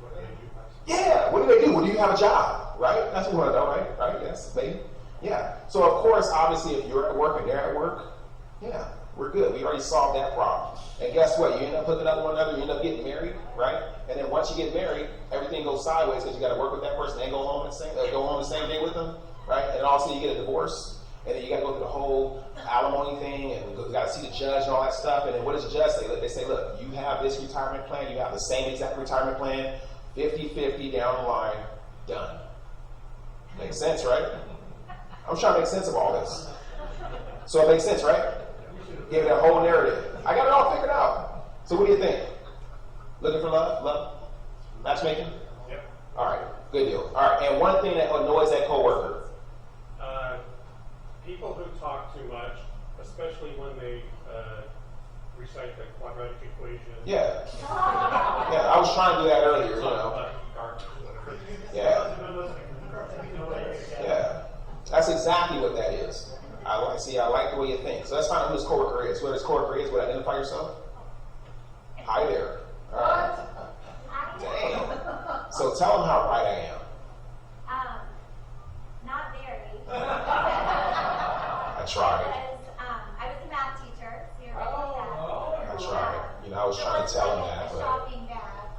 What do they do? Yeah, what do they do? Well, do you have a job, right? That's what we want to know, right? Right, yes, maybe. Yeah. So, of course, obviously, if you're at work and they're at work, yeah, we're good. We already solved that problem. And guess what? You end up hooking up with one another, you end up getting married, right? And then once you get married, everything goes sideways because you got to work with that person and go home the same day with them, right? And also you get a divorce. And then you got to go through the whole alimony thing, and you got to see the judge and all that stuff. And then what does the judge say? They say, look, you have this retirement plan, you have the same exact retirement plan, 50-50 down the line, done. Makes sense, right? I'm trying to make sense of all this. So it makes sense, right? Give it a whole narrative. I got it all figured out. So what do you think? Looking for love? Love? Matchmaking? Yep. All right, good deal. All right, and one thing that annoys that coworker. People who talk too much, especially when they recite the quadratic equation. Yeah. Yeah, I was trying to do that earlier, Yeah. Yeah. That's exactly what that is. I like the way you think. So let's find out who this coworker is. Who this coworker is, would identify yourself? Hi there. All right. Damn. So tell them how right I am. Not very. I tried. I was a math teacher, so you're right about that. I tried. I was trying to tell him that, but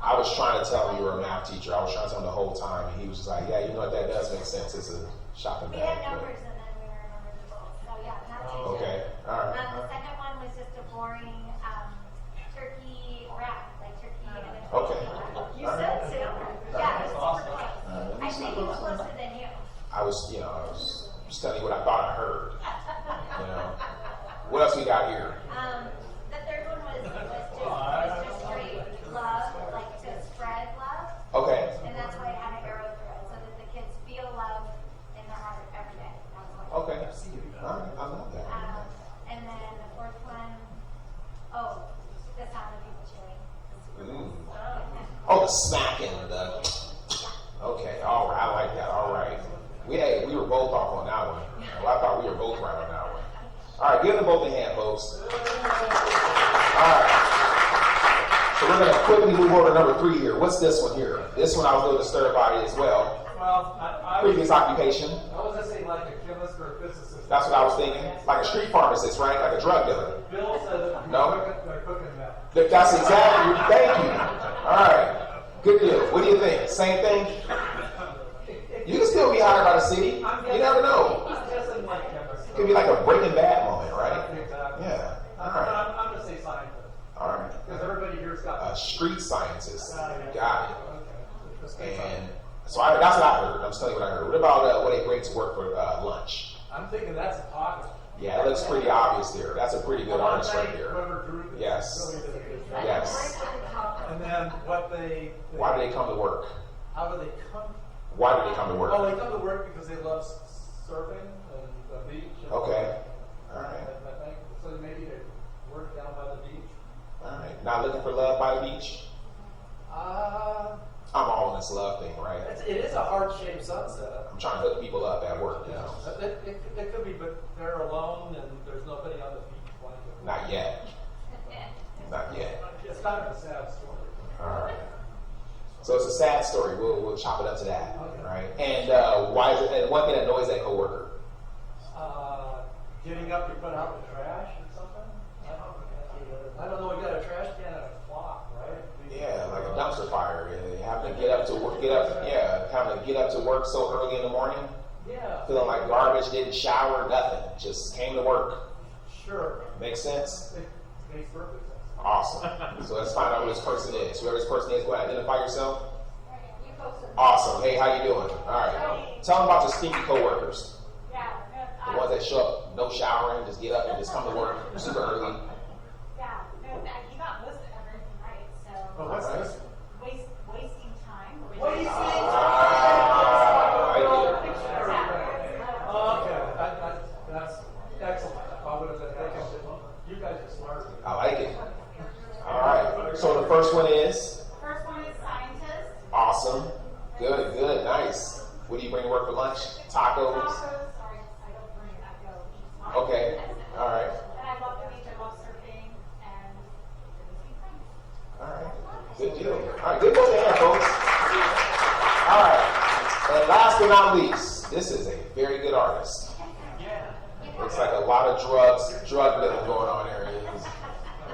I was trying to tell him you were a math teacher. I was trying to tell him the whole time, and he was just like, yeah, you know what, that does make sense. It's a shopping We bag. had numbers and then we were numbers as well. So yeah, math teacher. Okay, all right. The second one was just a boring turkey wrap, like turkey and a Okay. You said so. Yeah, it was super close. I think it was closer than you. I was just telling you what I thought I heard. What else we got here? The third one was just straight love, like to spread love. Okay. And that's why I had an arrow through it, so that the kids feel love in their heart every day. That's what Okay. All right, I love that. And then the fourth one, the sound of people cheering. Oh, the smacking. Okay, all right, I like that. All right. We were both off on that one. Well, I thought we were both right on that one. All right, give them both a hand, folks. All right. So we're going to quickly move over to number 3 here. What's this one here? This one I was a little disturbed by as well. Well, Previous occupation. I was gonna say like a chemist or a physicist. That's what I was thinking. Like a street pharmacist, right? Like a drug dealer. Bill said No? they're cooking that. That's exactly. Thank you. All right. Good deal. What do you think? Same thing? It You can still be hired by the city. You never know. It could be like a Breaking Bad moment, right? Exactly. Yeah. All right. I'm going to say scientist. All right. Because everybody here's got A street scientist. Got it. Okay. And so that's what I heard. I'm just telling you what I heard. What about what they bring to work for lunch? I'm thinking that's a taco. Yeah, it looks pretty obvious there. That's a pretty good artist right there. Whoever drew this Yes. really did a good job. Yes. And then what they Why do they come to work? how do they come? Why do they come to work? Oh, they come to work because they love surfing and the beach. And Okay. All right. I think so. Maybe they work down by the beach. All right. Not looking for love by the beach? I'm all in this love thing, right? It is a heart-shaped sunset. I'm trying to hook people up at work, you know. It could be, but they're alone and there's nobody on the beach blanket. Not yet. Not yet. It's kind of a sad story. All right. So it's a sad story. We'll chop it up to that, right? And why is it? And one thing that annoys that coworker. Getting up to put out the trash or something. I don't know. We got a trash can and a clock, right? Yeah, like a dumpster fire. Yeah, having to get up to work. Having to get up to work so early in the morning. Yeah. Feeling like garbage. Didn't shower. Nothing. Just came to work. Sure. Makes sense. It makes perfect sense. Awesome. So let's find out who this person is. Whoever this person is, go ahead, identify yourself. Awesome. Hey, how you doing? All right. Tell them about your stinky coworkers. The ones that show up, no showering, just get up and just come to work super early. Yeah, no, you got most of everything right, so. Oh, what's this? Wasting time. Wasting Okay, that's excellent. I would have been excellent. You guys are smart. I like it. All right. So the first one is? First one is scientist. Awesome. Good, good, nice. What do you bring to work for lunch? Tacos? Sorry, I don't bring it, I go. Okay. All right. And I love the beach, I love surfing, and All right. Good deal. All right. Good one there, folks. All right. And last but not least, this is a very good artist. Looks like a lot of drug dealing going on there.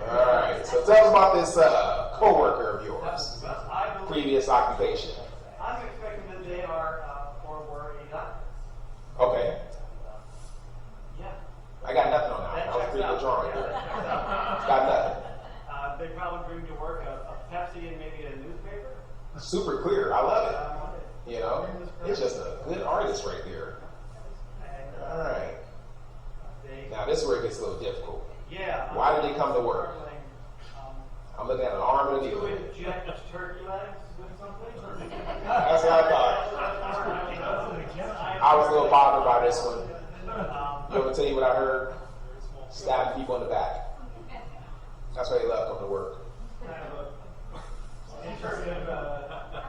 All right. So tell us about this coworker of yours. Previous occupation. I'm expecting that they are or were a doctor. Okay. Yeah. I got nothing on that. That was a pretty good drawing there. Got nothing. They probably bring to work a Pepsi and maybe a newspaper. Super clear. I love it. You know, it's just a good artist right there. All right. Now this is where it gets a little difficult. Yeah. Why did they come to work? I'm looking at an arm and a needle. Turkey legs with something? That's what I thought. I was a little bothered by this one. You want me to tell you what I heard? Stabbing people in the back. That's why they love coming to work.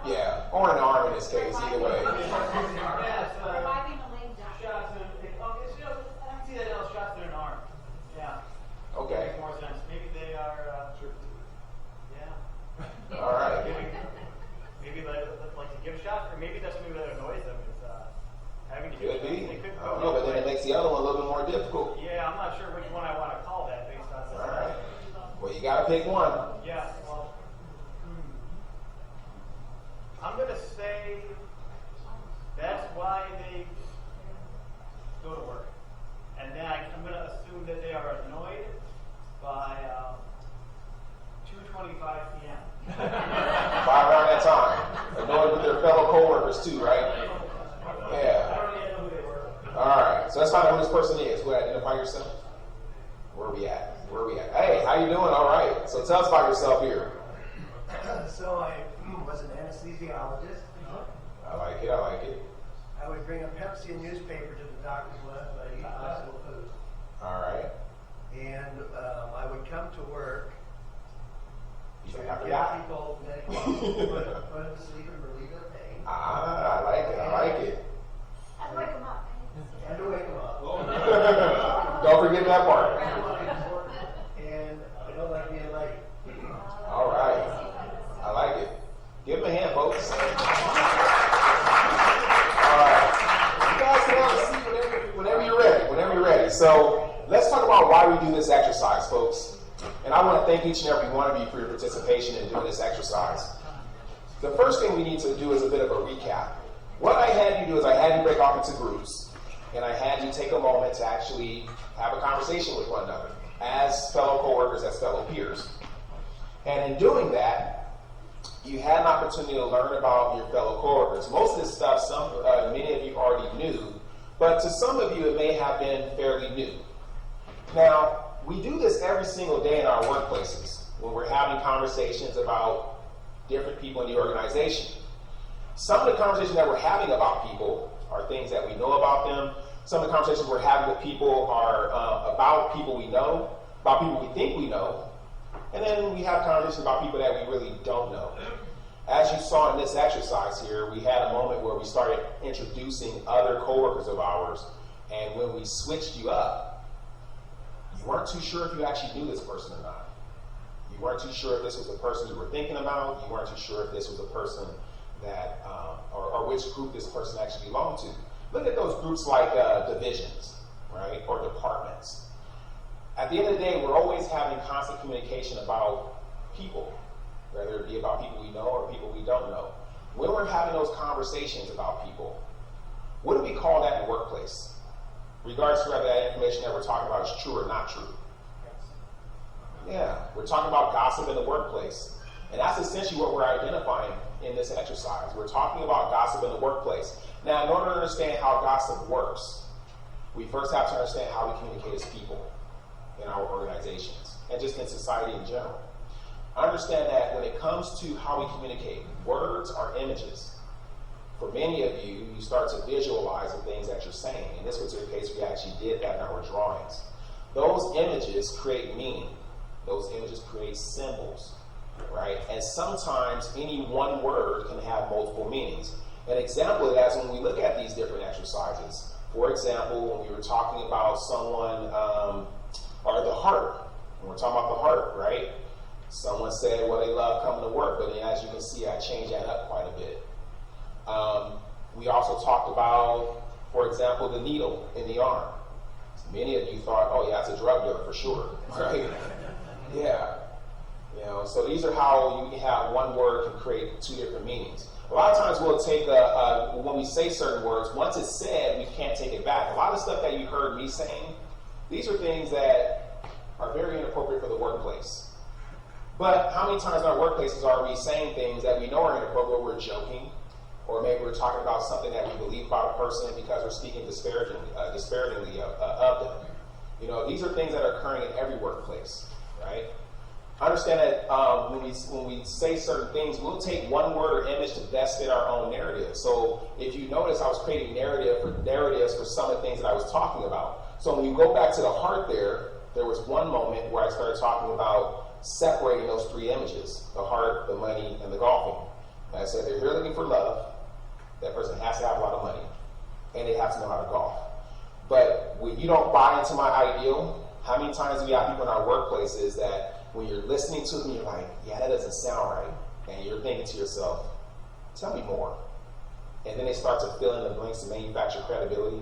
Yeah, or an arm in this case, either way. Reviving a laying down. Shots in, I can see that as shots in an arm. Yeah. Okay. Makes more sense. Maybe they are, yeah. All right. Maybe they like to give shots, or maybe that's maybe that annoys them is having to give Could be. shots. I don't know, but then it makes the other one a little bit more difficult. Yeah, I'm not sure which one I want to call that based on this. All right. Well, you got to pick one. Yeah, well, I'm going to say that's why they go to work. And then I'm going to assume that they are annoyed by 2:25 p.m. By around that time. Annoyed with their fellow coworkers too, right? Yeah. All right. So let's find out who this person is. Go ahead, identify yourself. Where are we at? Hey, how you doing? All right. So tell us about yourself here. So I was an anesthesiologist. I like it. I like it. I would bring a Pepsi and newspaper to the doctor's list, but I eat possible food. All right. And I would come to work You to don't have to give die. people medication, put them to sleep and relieve their pain. Ah, I like it. I like it. And wake them up. And to wake them up. Don't forget that part. And I don't like being late. All right. I like it. Give him a hand, folks. All right. You guys can have a seat whenever you're ready. Whenever you're ready. So let's talk about why we do this exercise, folks. And I want to thank each and every one of you for your participation in doing this exercise. The first thing we need to do is a bit of a recap. What I had you do is I had you break off into groups, and I had you take a moment to actually have a conversation with one another as fellow coworkers, as fellow peers. And in doing that, you had an opportunity to learn about your fellow coworkers. Most of this stuff, many of you already knew, but to some of you, it may have been fairly new. Now, we do this every single day in our workplaces when we're having conversations about different people in the organization. Some of the conversations that we're having about people are things that we know about them. Some of the conversations we're having with people are about people we know, about people we think we know, and then we have conversations about people that we really don't know. As you saw in this exercise here, we had a moment where we started introducing other coworkers of ours, and when we switched you up, you weren't too sure if you actually knew this person or not. You weren't too sure if this was the person you were thinking about. You weren't too sure if this was a person that, or which group this person actually belonged to. Look at those groups like divisions, right, or departments. At the end of the day, we're always having constant communication about people, whether it be about people we know or people we don't know. When we're having those conversations about people, what do we call that in the workplace? Regardless of whether that information that we're talking about is true or not true. Yeah, we're talking about gossip in the workplace. And that's essentially what we're identifying in this exercise. We're talking about gossip in the workplace. Now, in order to understand how gossip works, we first have to understand how we communicate as people in our organizations and just in society in general. Understand that when it comes to how we communicate, words are images. For many of you, you start to visualize the things that you're saying. In this particular case, we actually did that in our drawings. Those images create meaning. Those images create symbols, right? And sometimes any one word can have multiple meanings. An example of that is when we look at these different exercises. For example, when we were talking about someone, or the heart. When we're talking about the heart, right? Someone said, well, they love coming to work, but then as you can see, I changed that up quite a bit. We also talked about, for example, the needle in the arm. Many of you thought, oh yeah, it's a drug dealer for sure, right? Yeah. You know, so these are how you can have one word can create two different meanings. A lot of times we'll take when we say certain words, once it's said, we can't take it back. A lot of stuff that you heard me saying, these are things that are very inappropriate for the workplace. But how many times in our workplaces are we saying things that we know are inappropriate, we're joking, or maybe we're talking about something that we believe about a person because we're speaking disparagingly of them. You know, these are things that are occurring in every workplace, right? Understand that when we say certain things, we'll take one word or image to best fit our own narrative. So if you notice, I was creating narratives for some of the things that I was talking about. So when you go back to the heart there was one moment where I started talking about separating those three images, the heart, the money, and the golfing. And I said, they're here looking for love. That person has to have a lot of money, and they have to know how to golf. But when you don't buy into my ideal, how many times do we have people in our workplaces that when you're listening to them, you're like, yeah, that doesn't sound right. And you're thinking to yourself, tell me more. And then they start to fill in the blanks to manufacture credibility.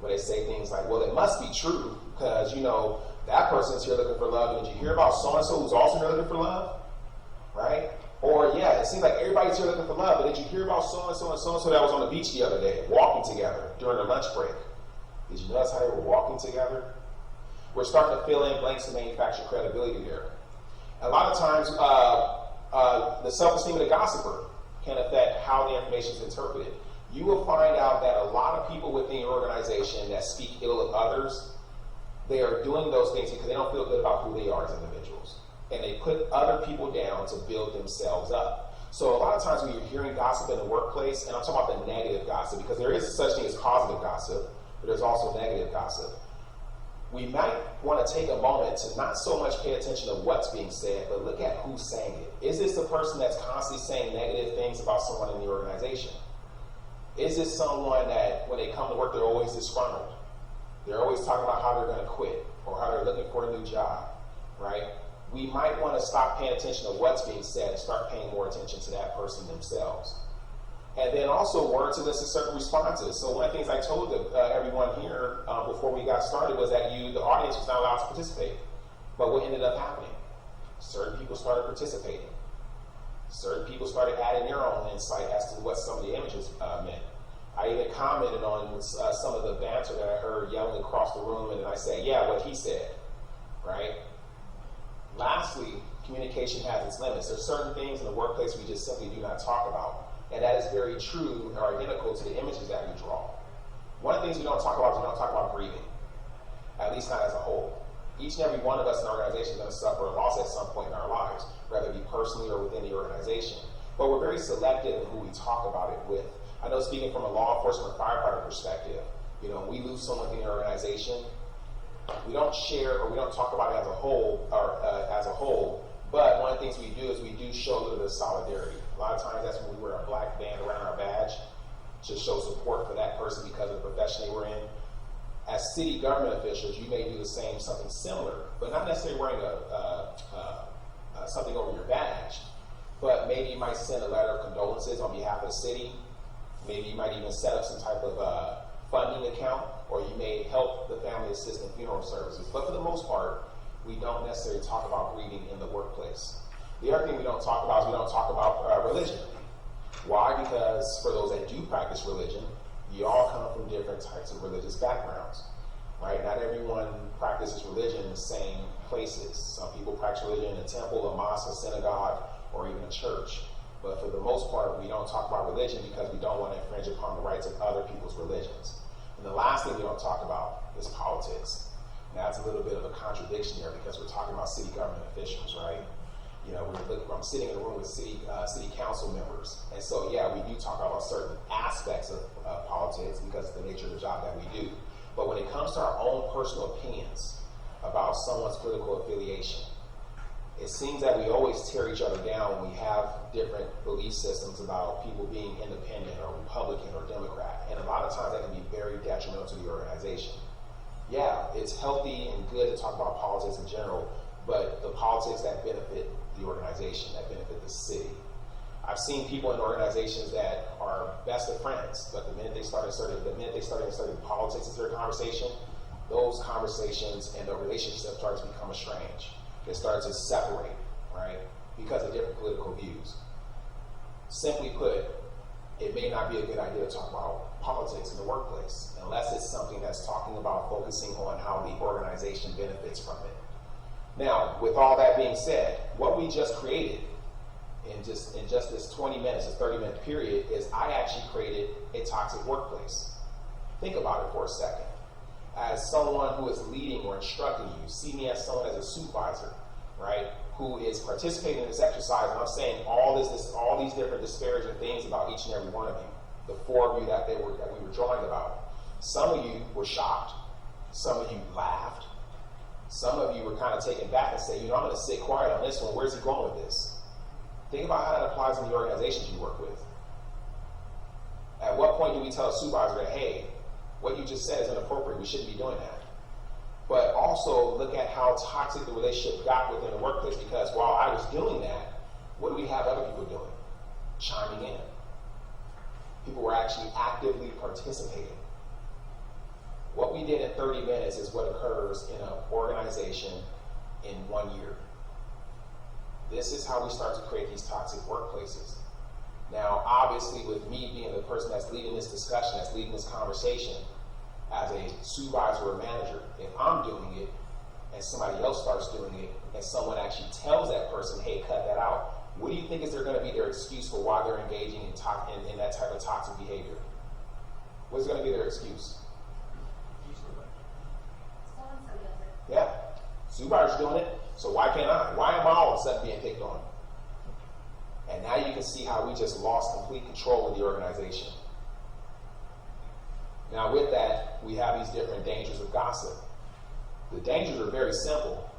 When they say things like, well, it must be true because, you know, that person's here looking for love. And did you hear about so-and-so who's also here looking for love? Right? Or, yeah, it seems like everybody's here looking for love. But did you hear about so-and-so and so-and-so that was on the beach the other day, walking together during their lunch break? Did you notice how they were walking together? We're starting to fill in blanks to manufacture credibility there. A lot of times, the self-esteem of the gossiper can affect how the information is interpreted. You will find out that a lot of people within your organization that speak ill of others, they are doing those things because they don't feel good about who they are as individuals. And they put other people down to build themselves up. So a lot of times when you're hearing gossip in the workplace, and I'm talking about the negative gossip, because there is such thing as positive gossip, but there's also negative gossip. We might want to take a moment to not so much pay attention to what's being said, but look at who's saying it. Is this the person that's constantly saying negative things about someone in the organization? Is this someone that when they come to work, they're always disgruntled? They're always talking about how they're going to quit or how they're looking for a new job, right? We might want to stop paying attention to what's being said and start paying more attention to that person themselves. And then also words elicit certain responses. So one of the things I told everyone here before we got started was that the audience was not allowed to participate. But what ended up happening? Certain people started participating. Certain people started adding their own insight as to what some of the images meant. I even commented on some of the banter that I heard yelling across the room, and then I said, yeah, what he said, right? Lastly, communication has its limits. There's certain things in the workplace we just simply do not talk about. And that is very true or identical to the images that we draw. One of the things we don't talk about is we don't talk about grieving, at least not as a whole. Each and every one of us in the organization is going to suffer a loss at some point in our lives, whether it be personally or within the organization. But we're very selective in who we talk about it with. I know, speaking from a law enforcement firefighter perspective, when we lose someone in the organization, we don't share or we don't talk about it as a whole, but one of the things we do is we do show a little bit of solidarity. A lot of times that's when we wear a black band around our badge to show support for that person because of the profession they were in. As city government officials, you may do the same, something similar, but not necessarily wearing something over your badge, but maybe you might send a letter of condolences on behalf of the city. Maybe you might even set up some type of funding account, or you may help the family assist in funeral services. But for the most part, we don't necessarily talk about grieving in the workplace. The other thing we don't talk about is we don't talk about religion. Why? Because for those that do practice religion, you all come from different types of religious backgrounds, right? Not everyone practices religion in the same places. Some people practice religion in a temple, a mosque, a synagogue, or even a church. But for the most part, we don't talk about religion because we don't want to infringe upon the rights of other people's religions. And the last thing we don't talk about is politics. Now, it's a little bit of a contradiction there because we're talking about city government officials, right? I'm sitting in a room with city council members. And so, yeah, we do talk about certain aspects of politics because of the nature of the job that we do. But when it comes to our own personal opinions about someone's political affiliation, it seems that we always tear each other down when we have different belief systems about people being independent or Republican or Democrat. And a lot of times that can be very detrimental to the organization. Yeah, it's healthy and good to talk about politics in general, but the politics that benefit the organization, that benefit the city. I've seen people in organizations that are best of friends, but the minute they start inserting politics into their conversation, those conversations and the relationship starts to become estranged. It starts to separate, right? Because of different political views. Simply put, it may not be a good idea to talk about politics in the workplace unless it's something that's talking about focusing on how the organization benefits from it. Now, with all that being said, what we just created in just this 20 minutes, this 30-minute period, is I actually created a toxic workplace. Think about it for a second. As someone who is leading or instructing you, see me as someone as a supervisor, right, who is participating in this exercise, and I'm saying all these different disparaging things about each and every one of you, the four of you that we were drawing about. Some of you were shocked, some of you laughed, some of you were kind of taken back and said, I'm going to sit quiet on this one, where's he going with this? Think about how that applies in the organizations you work with. At what point do we tell a supervisor that, hey, what you just said is inappropriate, we shouldn't be doing that? But also look at how toxic the relationship got within the workplace, because while I was doing that, what do we have other people doing? Chiming in. People were actually actively participating. What we did in 30 minutes is what occurs in an organization in 1 year. This is how we start to create these toxic workplaces. Now, obviously, with me being the person that's leading this discussion, that's leading this conversation, as a supervisor or manager, if I'm doing it and somebody else starts doing it and someone actually tells that person, hey, cut that out, what do you think is going to be their excuse for why they're engaging in that type of toxic behavior? What's going to be their excuse? Yeah, supervisor's doing it, so why can't I? Why am I all of a sudden being picked on? And now you can see how we just lost complete control of the organization. Now with that, we have these different dangers of gossip. The dangers are very simple.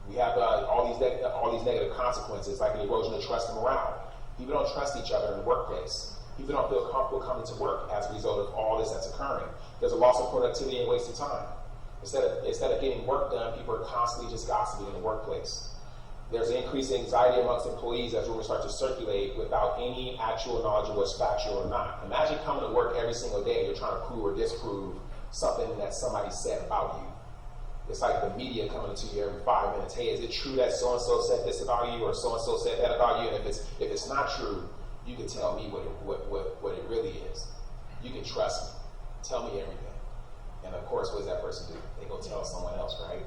We have all these negative consequences, like an erosion of trust and morale. People don't trust each other in the workplace. People don't feel comfortable coming to work as a result of all this that's occurring. There's a loss of productivity and wasted time. Instead of getting work done, people are constantly just gossiping in the workplace. There's an increased anxiety amongst employees as rumors start to circulate without any actual knowledge of what's factual or not. Imagine coming to work every single day and you're trying to prove or disprove something that somebody said about you. It's like the media coming to you every 5 minutes. Hey, is it true that so-and-so said this about you or so-and-so said that about you? And if it's not true, you can tell me what it really is. You can trust me. Tell me everything. And of course, what does that person do? They go tell someone else, right?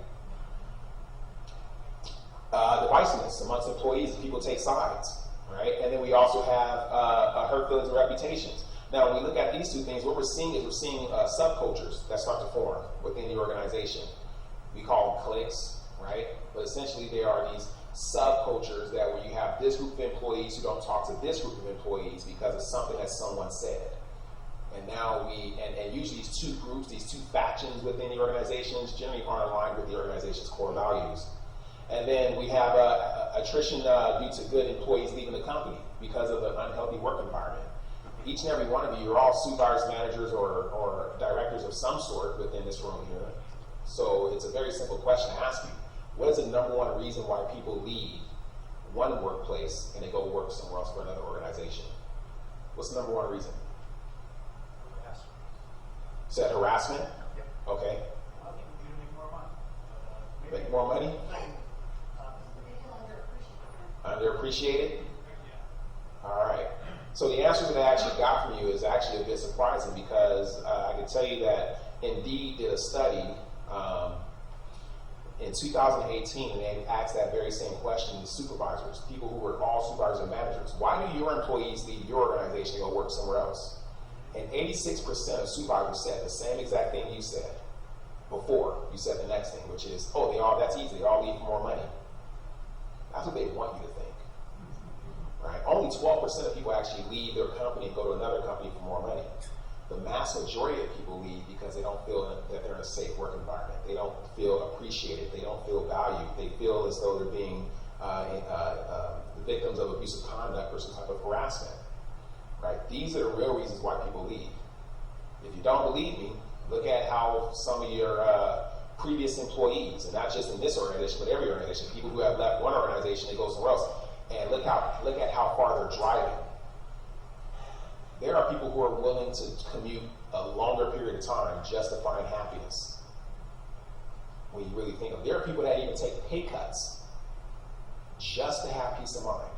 Divisiveness amongst employees, people take sides, right? And then we also have hurt feelings and reputations. Now, when we look at these two things, what we're seeing subcultures that start to form within the organization. We call them cliques, right? But essentially, they are these subcultures that where you have this group of employees who don't talk to this group of employees because of something that someone said. And now and usually these two groups, these two factions within the organizations generally aren't aligned with the organization's core values. And then we have attrition due to good employees leaving the company because of an unhealthy work environment. Each and every one of you are all supervisors, managers, or directors of some sort within this room here. So it's a very simple question to ask you. What is the number one reason why people leave one workplace and they go work somewhere else for another organization? What's the number one reason? Said harassment? Yep. Okay. Make more money? Underappreciated? All right. So the answer that I actually got from you is actually a bit surprising because I can tell you that Indeed did a study in 2018 and they asked that very same question to supervisors, people who were all supervisors and managers. Why do your employees leave your organization and go work somewhere else? And 86% of supervisors said the same exact thing you said before you said the next thing, which is, that's easy, they all leave for more money. That's what they want you to think. Right? Only 12% of people actually leave their company and go to another company for more money. The mass majority of people leave because they don't feel that they're in a safe work environment. They don't feel appreciated. They don't feel valued. They feel as though they're being victims of abusive conduct or some type of harassment. Right? These are the real reasons why people leave. If you don't believe me, look at how some of your previous employees, and not just in this organization, but every organization, people who have left one organization, they go somewhere else, and look at how far they're driving. There are people who are willing to commute a longer period of time just to find happiness. When you really think of it, there are people that even take pay cuts just to have peace of mind.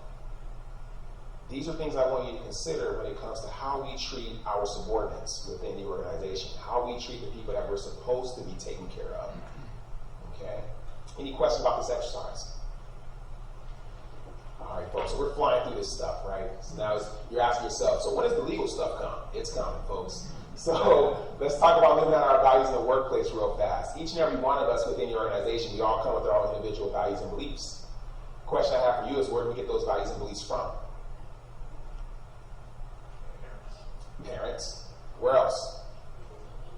These are things I want you to consider when it comes to how we treat our subordinates within the organization, how we treat the people that we're supposed to be taking care of. Okay? Any questions about this exercise? All right, folks, so we're flying through this stuff, right? So now you're asking yourself, so when does the legal stuff come? It's coming, folks. So let's talk about living out our values in the workplace real fast. Each and every one of us within the organization, we all come with our own individual values and beliefs. The question I have for you is, where do we get those values and beliefs from? Parents. Where else?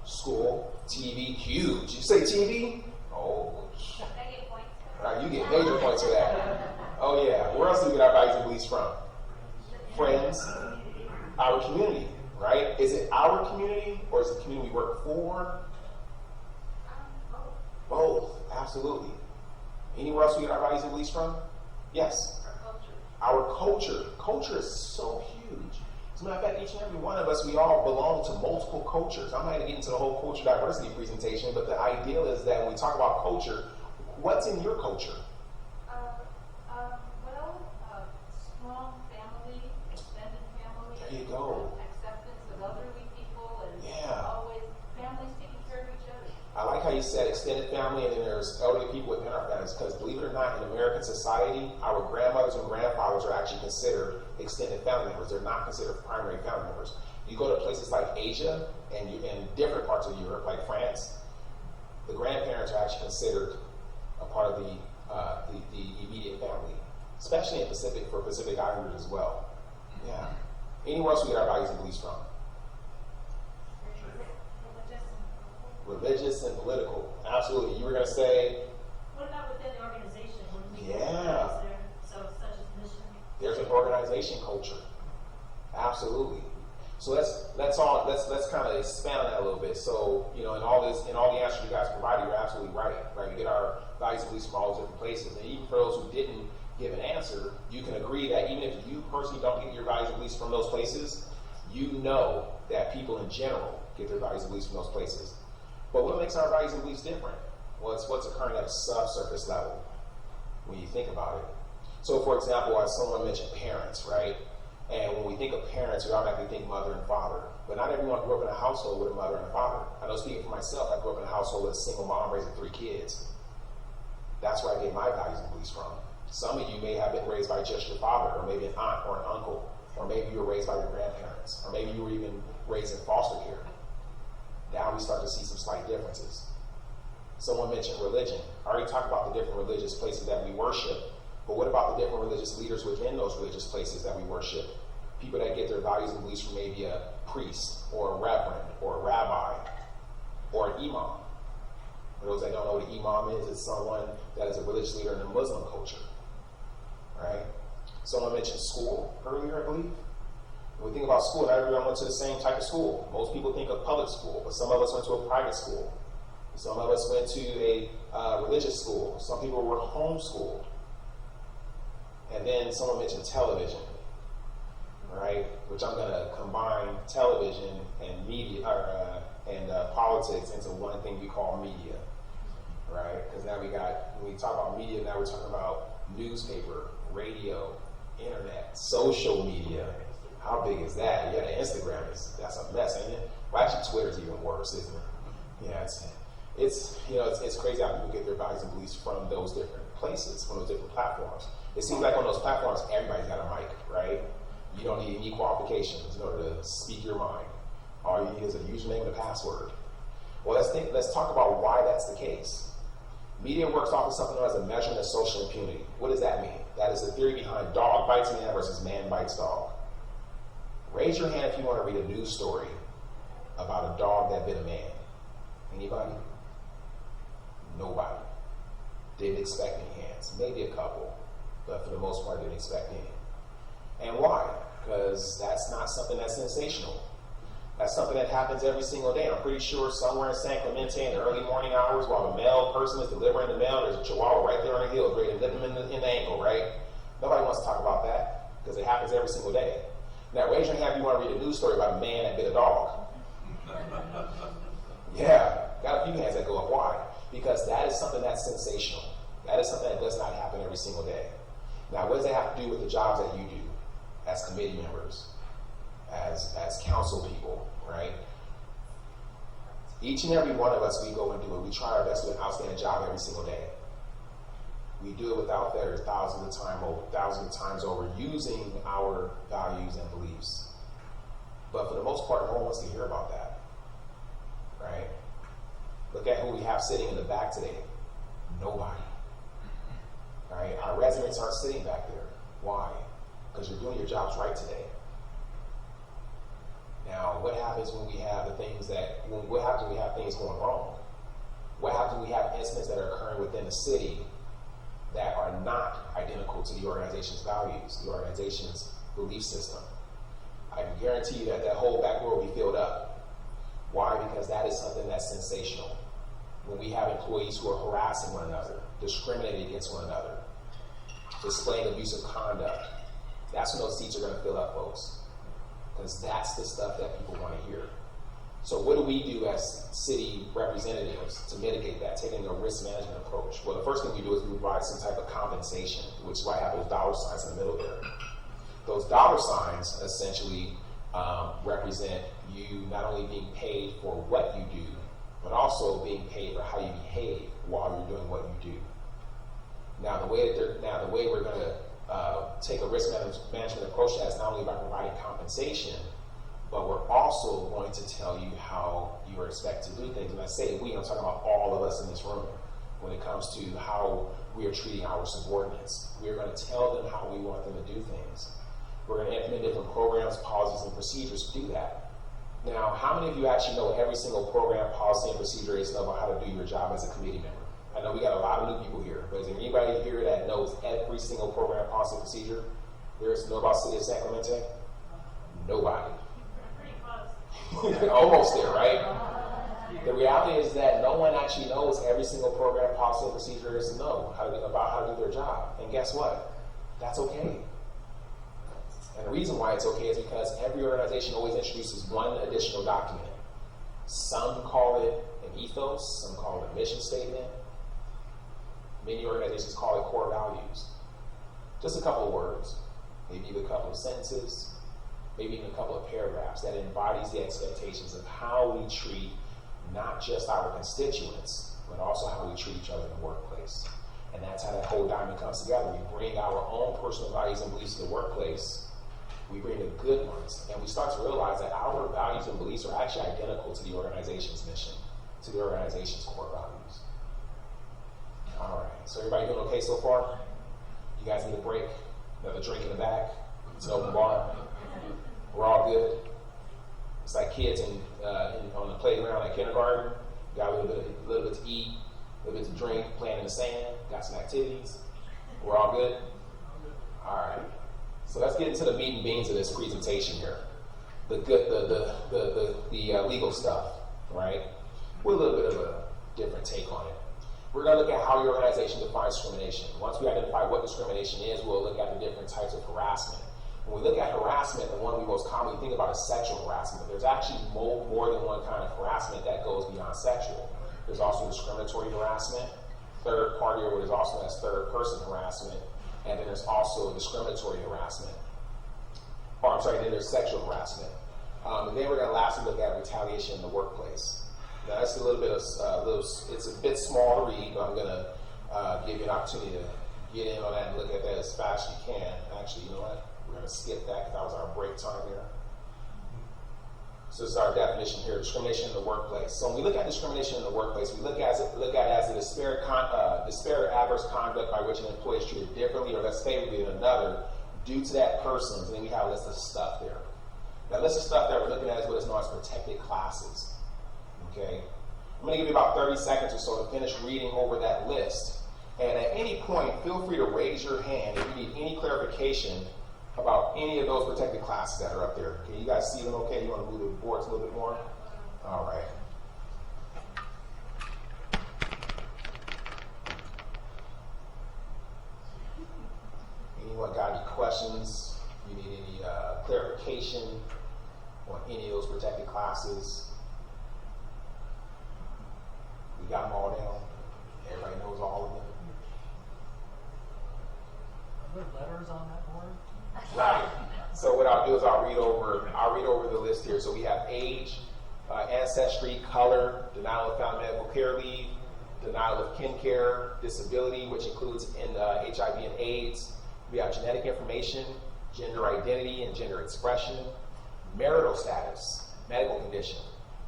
School. TV. Huge. You say TV? Oh. I get points. All right, you get major points for that. Oh yeah. Where else do we get our values and beliefs from? Friends. Our community, right? Is it our community or is it the community we work for? Both. Absolutely. Anywhere else we get our values and beliefs from? Yes. Our culture. Culture is so huge. As a matter of fact, each and every one of us, we all belong to multiple cultures. I'm not going to get into the whole culture diversity presentation, but the ideal is that when we talk about culture, what's in your culture? Strong family, extended family. There you go. Acceptance of elderly people and Yeah. always families taking care of each other. I like how you said extended family and then there's elderly people within our families, because believe it or not, in American society, our grandmothers and grandfathers are actually considered extended family members. They're not considered primary family members. You go to places like Asia and different parts of Europe, like France, the grandparents are actually considered a part of the immediate family, especially in Pacific Islanders as well. Yeah. Anywhere else we get our values and beliefs from? Religious and political. Absolutely. You were going to say? What about within the organization? Yeah. So such as mission. There's an organization culture. Absolutely. So let's kind of expand on that a little bit. So, in all the answers you guys provided, you're absolutely right. Right? We get our values and beliefs from all those different places. And even for those who didn't give an answer, you can agree that even if you personally don't get your values and beliefs from those places, you know that people in general get their values and beliefs from those places. But what makes our values and beliefs different? What's occurring at a subsurface level when you think about it. So for example, as someone mentioned parents, right? And when we think of parents, we automatically think mother and father. But not everyone grew up in a household with a mother and a father. I know speaking for myself, I grew up in a household with a single mom raising 3 kids. That's where I get my values and beliefs from. Some of you may have been raised by just your father, or maybe an aunt or an uncle, or maybe you were raised by your grandparents, or maybe you were even raised in foster care. Now we start to see some slight differences. Someone mentioned religion. I already talked about the different religious places that we worship, but what about the different religious leaders within those religious places that we worship? People that get their values and beliefs from maybe a priest, or a reverend, or a rabbi, or an imam. For those that don't know what an imam is, it's someone that is a religious leader in the Muslim culture, right? Someone mentioned school earlier, I believe. When we think about school, not everyone went to the same type of school. Most people think of public school, but some of us went to a private school. Some of us went to a religious school. Some people were homeschooled. And then someone mentioned television, right? Which I'm going to combine television and media and politics into one thing we call media, right? Because now when we talk about media, now we're talking about newspaper, radio, internet, social media. How big is that? Yeah, Instagram that's a mess, ain't it? Well, actually, Twitter's even worse, isn't it? Yeah, it's crazy how people get their values and beliefs from those different places, from those different platforms. It seems like on those platforms, everybody's got a mic, right? You don't need any qualifications in order to speak your mind. All you need is a username and a password. Well, let's talk about why that's the case. Media works off of something known as a measurement of social impunity. What does that mean? That is the theory behind dog bites man versus man bites dog. Raise your hand if you want to read a news story about a dog that bit a man. Anybody? Nobody. Didn't expect any hands. Maybe a couple, but for the most part, didn't expect any. And why? Because that's not something that's sensational. That's something that happens every single day. I'm pretty sure somewhere in San Clemente in the early morning hours while the mail person is delivering the mail, there's a chihuahua right there on the hill ready to nip him in the ankle, right? Nobody wants to talk about that because it happens every single day. Now, raise your hand if you want to read a news story about a man that bit a dog. Yeah, got a few hands that go up. Why? Because that is something that's sensational. That is something that does not happen every single day. Now, what does that have to do with the jobs that you do as committee members, as council people, right? Each and every one of us, we go and do it. We try our best to do an outstanding job every single day. We do it without failure thousands of times over, using our values and beliefs. But for the most part, no one wants to hear about that, right? Look at who we have sitting in the back today. Nobody. Right? Our residents aren't sitting back there. Why? Because you're doing your jobs right today. Now, what happens when we have what happens when we have things going wrong? What happens when we have incidents that are occurring within the city that are not identical to the organization's values, the organization's belief system? I can guarantee you that whole back row will be filled up. Why? Because that is something that's sensational. When we have employees who are harassing one another, discriminating against one another, displaying abusive conduct, that's when those seats are going to fill up, folks. Because that's the stuff that people want to hear. So what do we do as city representatives to mitigate that, taking a risk management approach? Well, the first thing we do is we provide some type of compensation, which is why I have those dollar signs in the middle there. Those dollar signs essentially represent you not only being paid for what you do, but also being paid for how you behave while you're doing what you do. Now, the way we're going to take a risk management approach to that is not only by providing compensation, but we're also going to tell you how you are expected to do things. And I say we, I'm talking about all of us in this room when it comes to how we are treating our subordinates. We're going to tell them how we want them to do things. We're going to implement different programs, policies, and procedures to do that. Now, how many of you actually know every single program, policy, and procedure is about how to do your job as a committee member? I know we got a lot of new people here, but is there anybody here that knows every single program, policy, and procedure there is to know about City of San Clemente? Nobody. Almost there, right? The reality is that no one actually knows every single program, policy, and procedure there is to know about how to do their job. And guess what? That's okay. And the reason why it's okay is because every organization always introduces one additional document. Some call it an ethos, some call it a mission statement, Many organizations call it core values. Just a couple of words, maybe even a couple of sentences, maybe even a couple of paragraphs that embodies the expectations of how we treat not just our constituents, but also how we treat each other in the workplace. And that's how that whole diamond comes together. We bring our own personal values and beliefs to the workplace. We bring the good ones, and we start to realize that our values and beliefs are actually identical to the organization's mission, to the organization's core values. All right, so everybody doing okay so far? You guys need a break? Another drink in the back? It's an open bar. We're all good. It's like kids on the playground at kindergarten. Got a little bit to eat, a little bit to drink, playing in the sand. Got some activities. We're all good. All right. So let's get into the meat and beans of this presentation here. The legal stuff, right? With a little bit of a different take on it. We're going to look at how your organization defines discrimination. Once we identify what discrimination is, we'll look at the different types of harassment. When we look at harassment, the one we most commonly think about is sexual harassment. But there's actually more than one kind of harassment that goes beyond sexual. There's also discriminatory harassment, third party, or what is also known as third person harassment, and then there's also discriminatory harassment. Then there's sexual harassment. And then we're going to lastly look at retaliation in the workplace. Now that's a little bit of, it's a bit small to read, but I'm going to give you an opportunity to get in on that and look at that as fast as you can. Actually, you know what? We're going to skip that because that was our break time here. So this is our definition here, discrimination in the workplace. So when we look at discrimination in the workplace, we look at it as a disparate adverse conduct by which an employee is treated differently or less favorably than another due to that person. And then we have a list of stuff there. That list of stuff that we're looking at is what is known as protected classes. Okay? I'm going to give you about 30 seconds or so to finish reading over that list. And at any point, feel free to raise your hand if you need any clarification about any of those protected classes that are up there. Can you guys see them okay? You want to move the boards a little bit more? All right. Anyone got any questions? You need any clarification on any of those protected classes? We got them all down. Everybody knows all of them. Are there letters on that board? Right. So what I'll do is I'll read over the list here. So we have age, ancestry, color, denial of found medical care leave, denial of kin care, disability, which includes HIV and AIDS. We have genetic information, gender identity and gender expression, marital status, medical condition,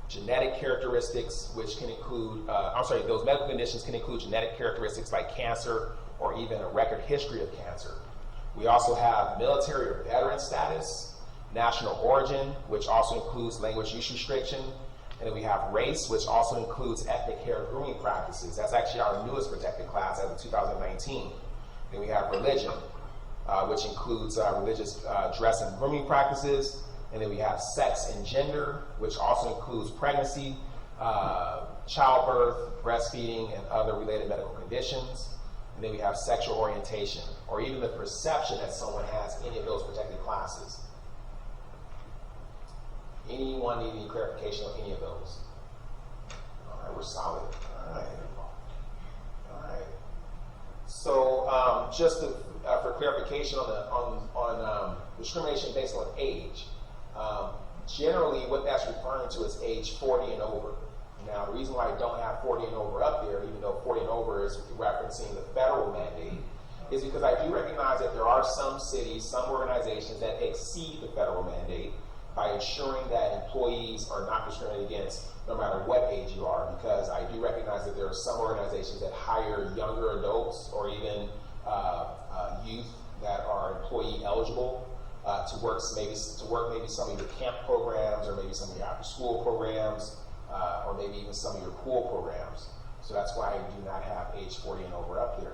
genetic characteristics, which can include, those medical conditions can include genetic characteristics like cancer or even a record history of cancer. We also have military or veteran status, national origin, which also includes language use restriction, and then we have race, which also includes ethnic hair grooming practices. That's actually our newest protected class as of 2019. Then we have religion, which includes religious dress and grooming practices, and then we have sex and gender, which also includes pregnancy, childbirth, breastfeeding, and other related medical conditions. And then we have sexual orientation, or even the perception that someone has any of those protected classes. Anyone need any clarification on any of those? All right, we're solid. All right. So just for clarification on discrimination based on age, generally what that's referring to is age 40 and over. Now, the reason why I don't have 40 and over up there, even though 40 and over is referencing the federal mandate, is because I do recognize that there are some cities, some organizations that exceed the federal mandate by ensuring that employees are not discriminated against no matter what age you are, because I do recognize that there are some organizations that hire younger adults or even youth that are employee eligible to work maybe some of your camp programs or maybe some of your after school programs. Or maybe even some of your pool programs. So that's why I do not have age 40 and over up here.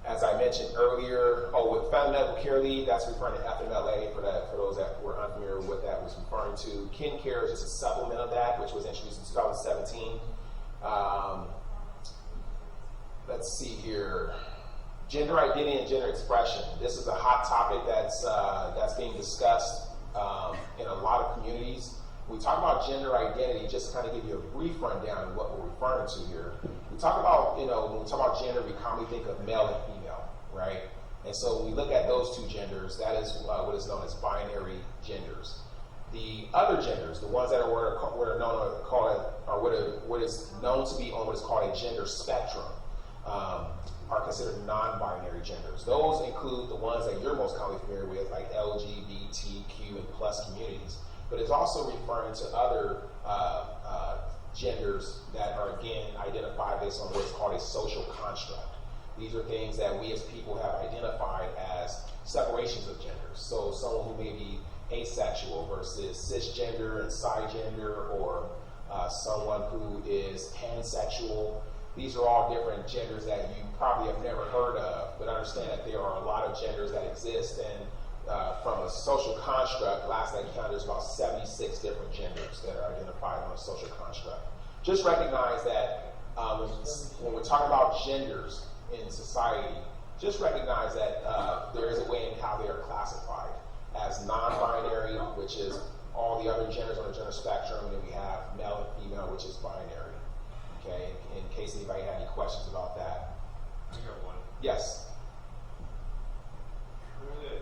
As I mentioned earlier, with found medical care leave, that's referring to FMLA for those that were unfamiliar with what that was referring to. Kin care is just a supplement of that, which was introduced in 2017. Let's see here. Gender identity and gender expression. This is a hot topic that's being discussed in a lot of communities. When we talk about gender identity, just to kind of give you a brief rundown of what we're referring to here. We talk about, when we talk about gender, we commonly think of male and female, right? And so when we look at those two genders, that is what is known as binary genders. The other genders, the ones that are what are known or called, or what is known to be on what is called a gender spectrum, are considered non-binary genders. Those include the ones that you're most commonly familiar with, like LGBTQ and plus communities. But it's also referring to other genders that are, again, identified based on what's called a social construct. These are things that we as people have identified as separations of genders. So someone who may be asexual versus cisgender and cisgender, or someone who is pansexual. These are all different genders that you probably have never heard of, but understand that there are a lot of genders that exist, and from a social construct, last I counted, there's about 76 different genders that are identified on a social construct. Just recognize that when we're talking about genders in society, just recognize that there is a way in how they are classified as non-binary, which is all the other genders on the gender spectrum, and then we have male and female, which is binary. Okay, in case anybody had any questions about that. I got one. Yes. Try to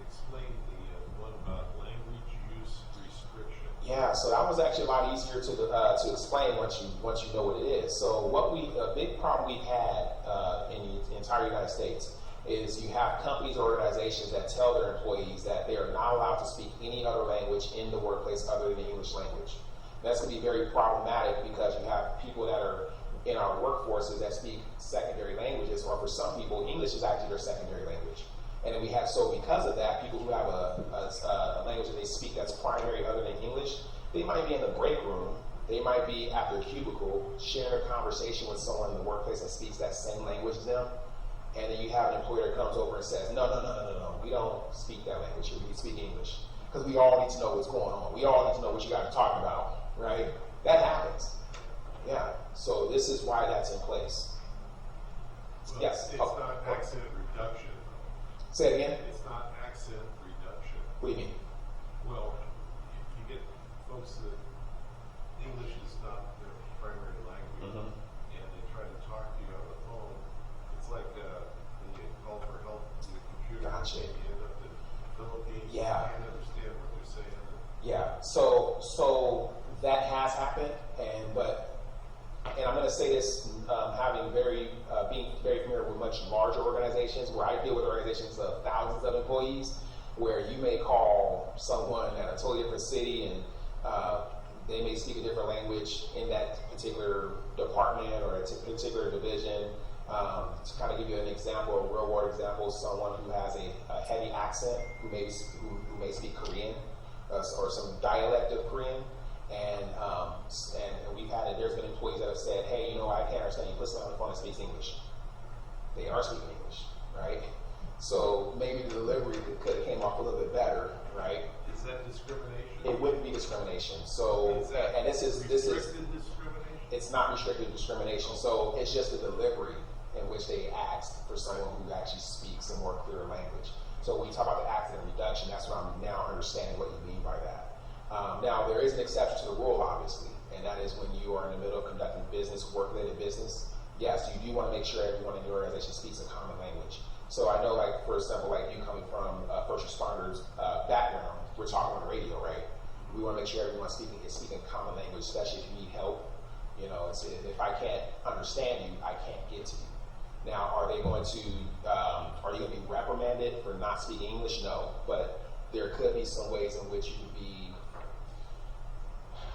explain the one about language use restriction. Yeah, so that was actually a lot easier to explain once you know what it is. So a big problem we've had in the entire United States is you have companies or organizations that tell their employees that they are not allowed to speak any other language in the workplace other than the English language. That's going to be very problematic because you have people that are in our workforces that speak secondary languages, or for some people, English is actually their secondary language. And then because of that, people who have a language that they speak that's primary other than English, they might be in the break room, they might be at their cubicle sharing a conversation with someone in the workplace that speaks that same language as them. And then you have an employer that comes over and says, no, we don't speak that language here, we speak English. Because we all need to know what's going on. We all need to know what you guys are talking about, right? That happens. Yeah, so this is why that's in place. Well, Yes? It's not accent reduction. Say it again? It's not accent reduction. What do you mean? Well, if you get folks that English is not their primary language, and they try to talk to you on the phone, it's like when you call for help with your computer, Gotcha. and you end up in the Philippines, Yeah. you can't understand what they're saying. Yeah, so that has happened, and I'm going to say this, being very familiar with much larger organizations, where I deal with organizations of thousands of employees, where you may call someone at a totally different city, and they may speak a different language in that particular department or a particular division. To kind of give you an example, a real world example, someone who has a heavy accent, who may speak Korean, or some dialect of Korean, and there's been employees that have said, hey, I can't understand you. Listen on the phone that speaks English. They are speaking English, right? So maybe the delivery could have came off a little bit better, right? Is that discrimination? It wouldn't be discrimination. So, and this is Restricted discrimination? It's not restricted discrimination. So it's just the delivery in which they asked for someone who actually speaks a more clear language. So when you talk about the accident reduction, that's what I'm now understanding what you mean by that. Now, there is an exception to the rule, obviously, and that is when you are in the middle of conducting business, work-related business. Yes, you do want to make sure everyone in your organization speaks a common language. So I know, like, for example, like you coming from first responders background, we're talking on the radio, right? We want to make sure everyone's speaking common language, especially if you need help. If I can't understand you, I can't get to you. Now, are you going to be reprimanded for not speaking English? No, but there could be some ways in which you could be,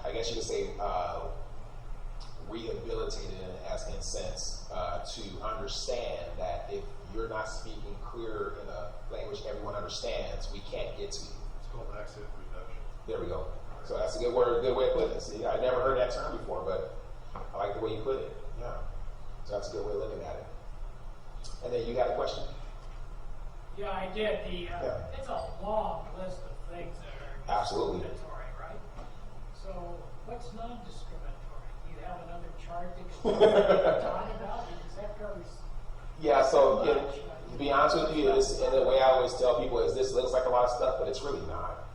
I guess you could say, rehabilitated in a sense to understand that if you're not speaking clear in a language everyone understands, we can't get to you. It's called accent reduction. There we go. So that's a good way of putting it. See, I never heard that term before, but I like the way you put it. Yeah. So that's a good way of looking at it. And then you got a question? Yeah, I did. It's a long list of things that are Absolutely. discriminatory, right? So what's non-discriminatory? Do you have another chart to talk about? Because that covers Yeah, so to be honest with you, and the way I always tell people is this looks like a lot of stuff, but it's really not.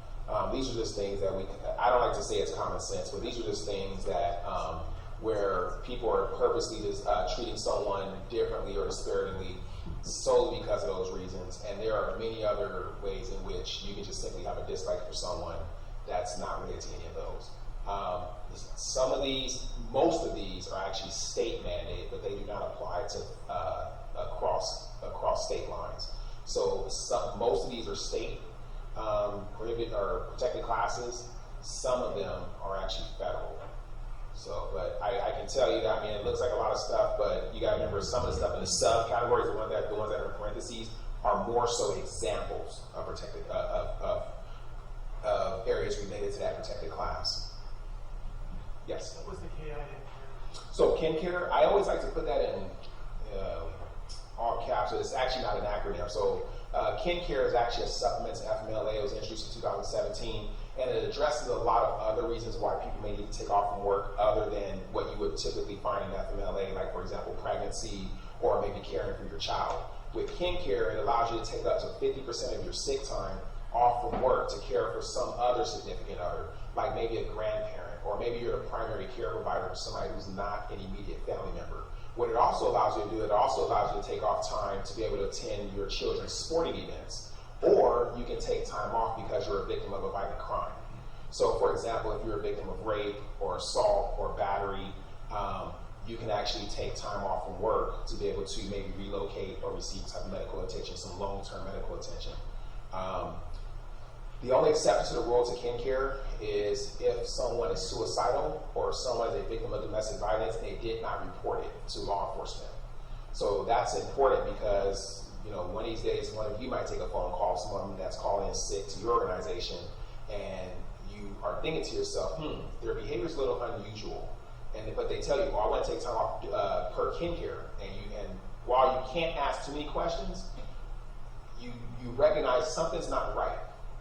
These are just things that I don't like to say it's common sense, but these are just things that where people are purposely just treating someone differently or disparagingly solely because of those reasons. And there are many other ways in which you can just simply have a dislike for someone that's not related to any of those. Some of these, most of these are actually state mandated, but they do not apply to across state lines. So most of these are state prohibited or protected classes. Some of them are actually federal. So, but I can tell you that, I mean, it looks like a lot of stuff, but you got to remember some of the stuff in the subcategories, the ones that are in parentheses, are more so examples of protected of areas related to that protected class. Yes. What was the KI? So KinCare, I always like to put that in all caps. It's actually not an acronym. So KinCare is actually a supplement to FMLA. It was introduced in 2017, and it addresses a lot of other reasons why people may need to take off from work other than what you would typically find in FMLA, like, for example, pregnancy or maybe caring for your child. With KinCare, it allows you to take up to 50% of your sick time off from work to care for some other significant other, like maybe a grandparent, or maybe you're the primary care provider for somebody who's not an immediate family member. What it also allows you to do, it also allows you to take off time to be able to attend your children's sporting events, or you can take time off because you're a victim of a violent crime. So, for example, if you're a victim of rape or assault or battery, you can actually take time off from work to be able to maybe relocate or receive some medical attention, some long-term medical attention. The only exception to the rule to KinCare is if someone is suicidal or someone is a victim of domestic violence and they did not report it to law enforcement. So that's important because, you know, one of these days, one of you might take a phone call, someone that's calling in sick to your organization, and you are thinking to yourself, their behavior is a little unusual. But they tell you, well, I want to take time off per KinCare. And while you can't ask too many questions, you recognize something's not right.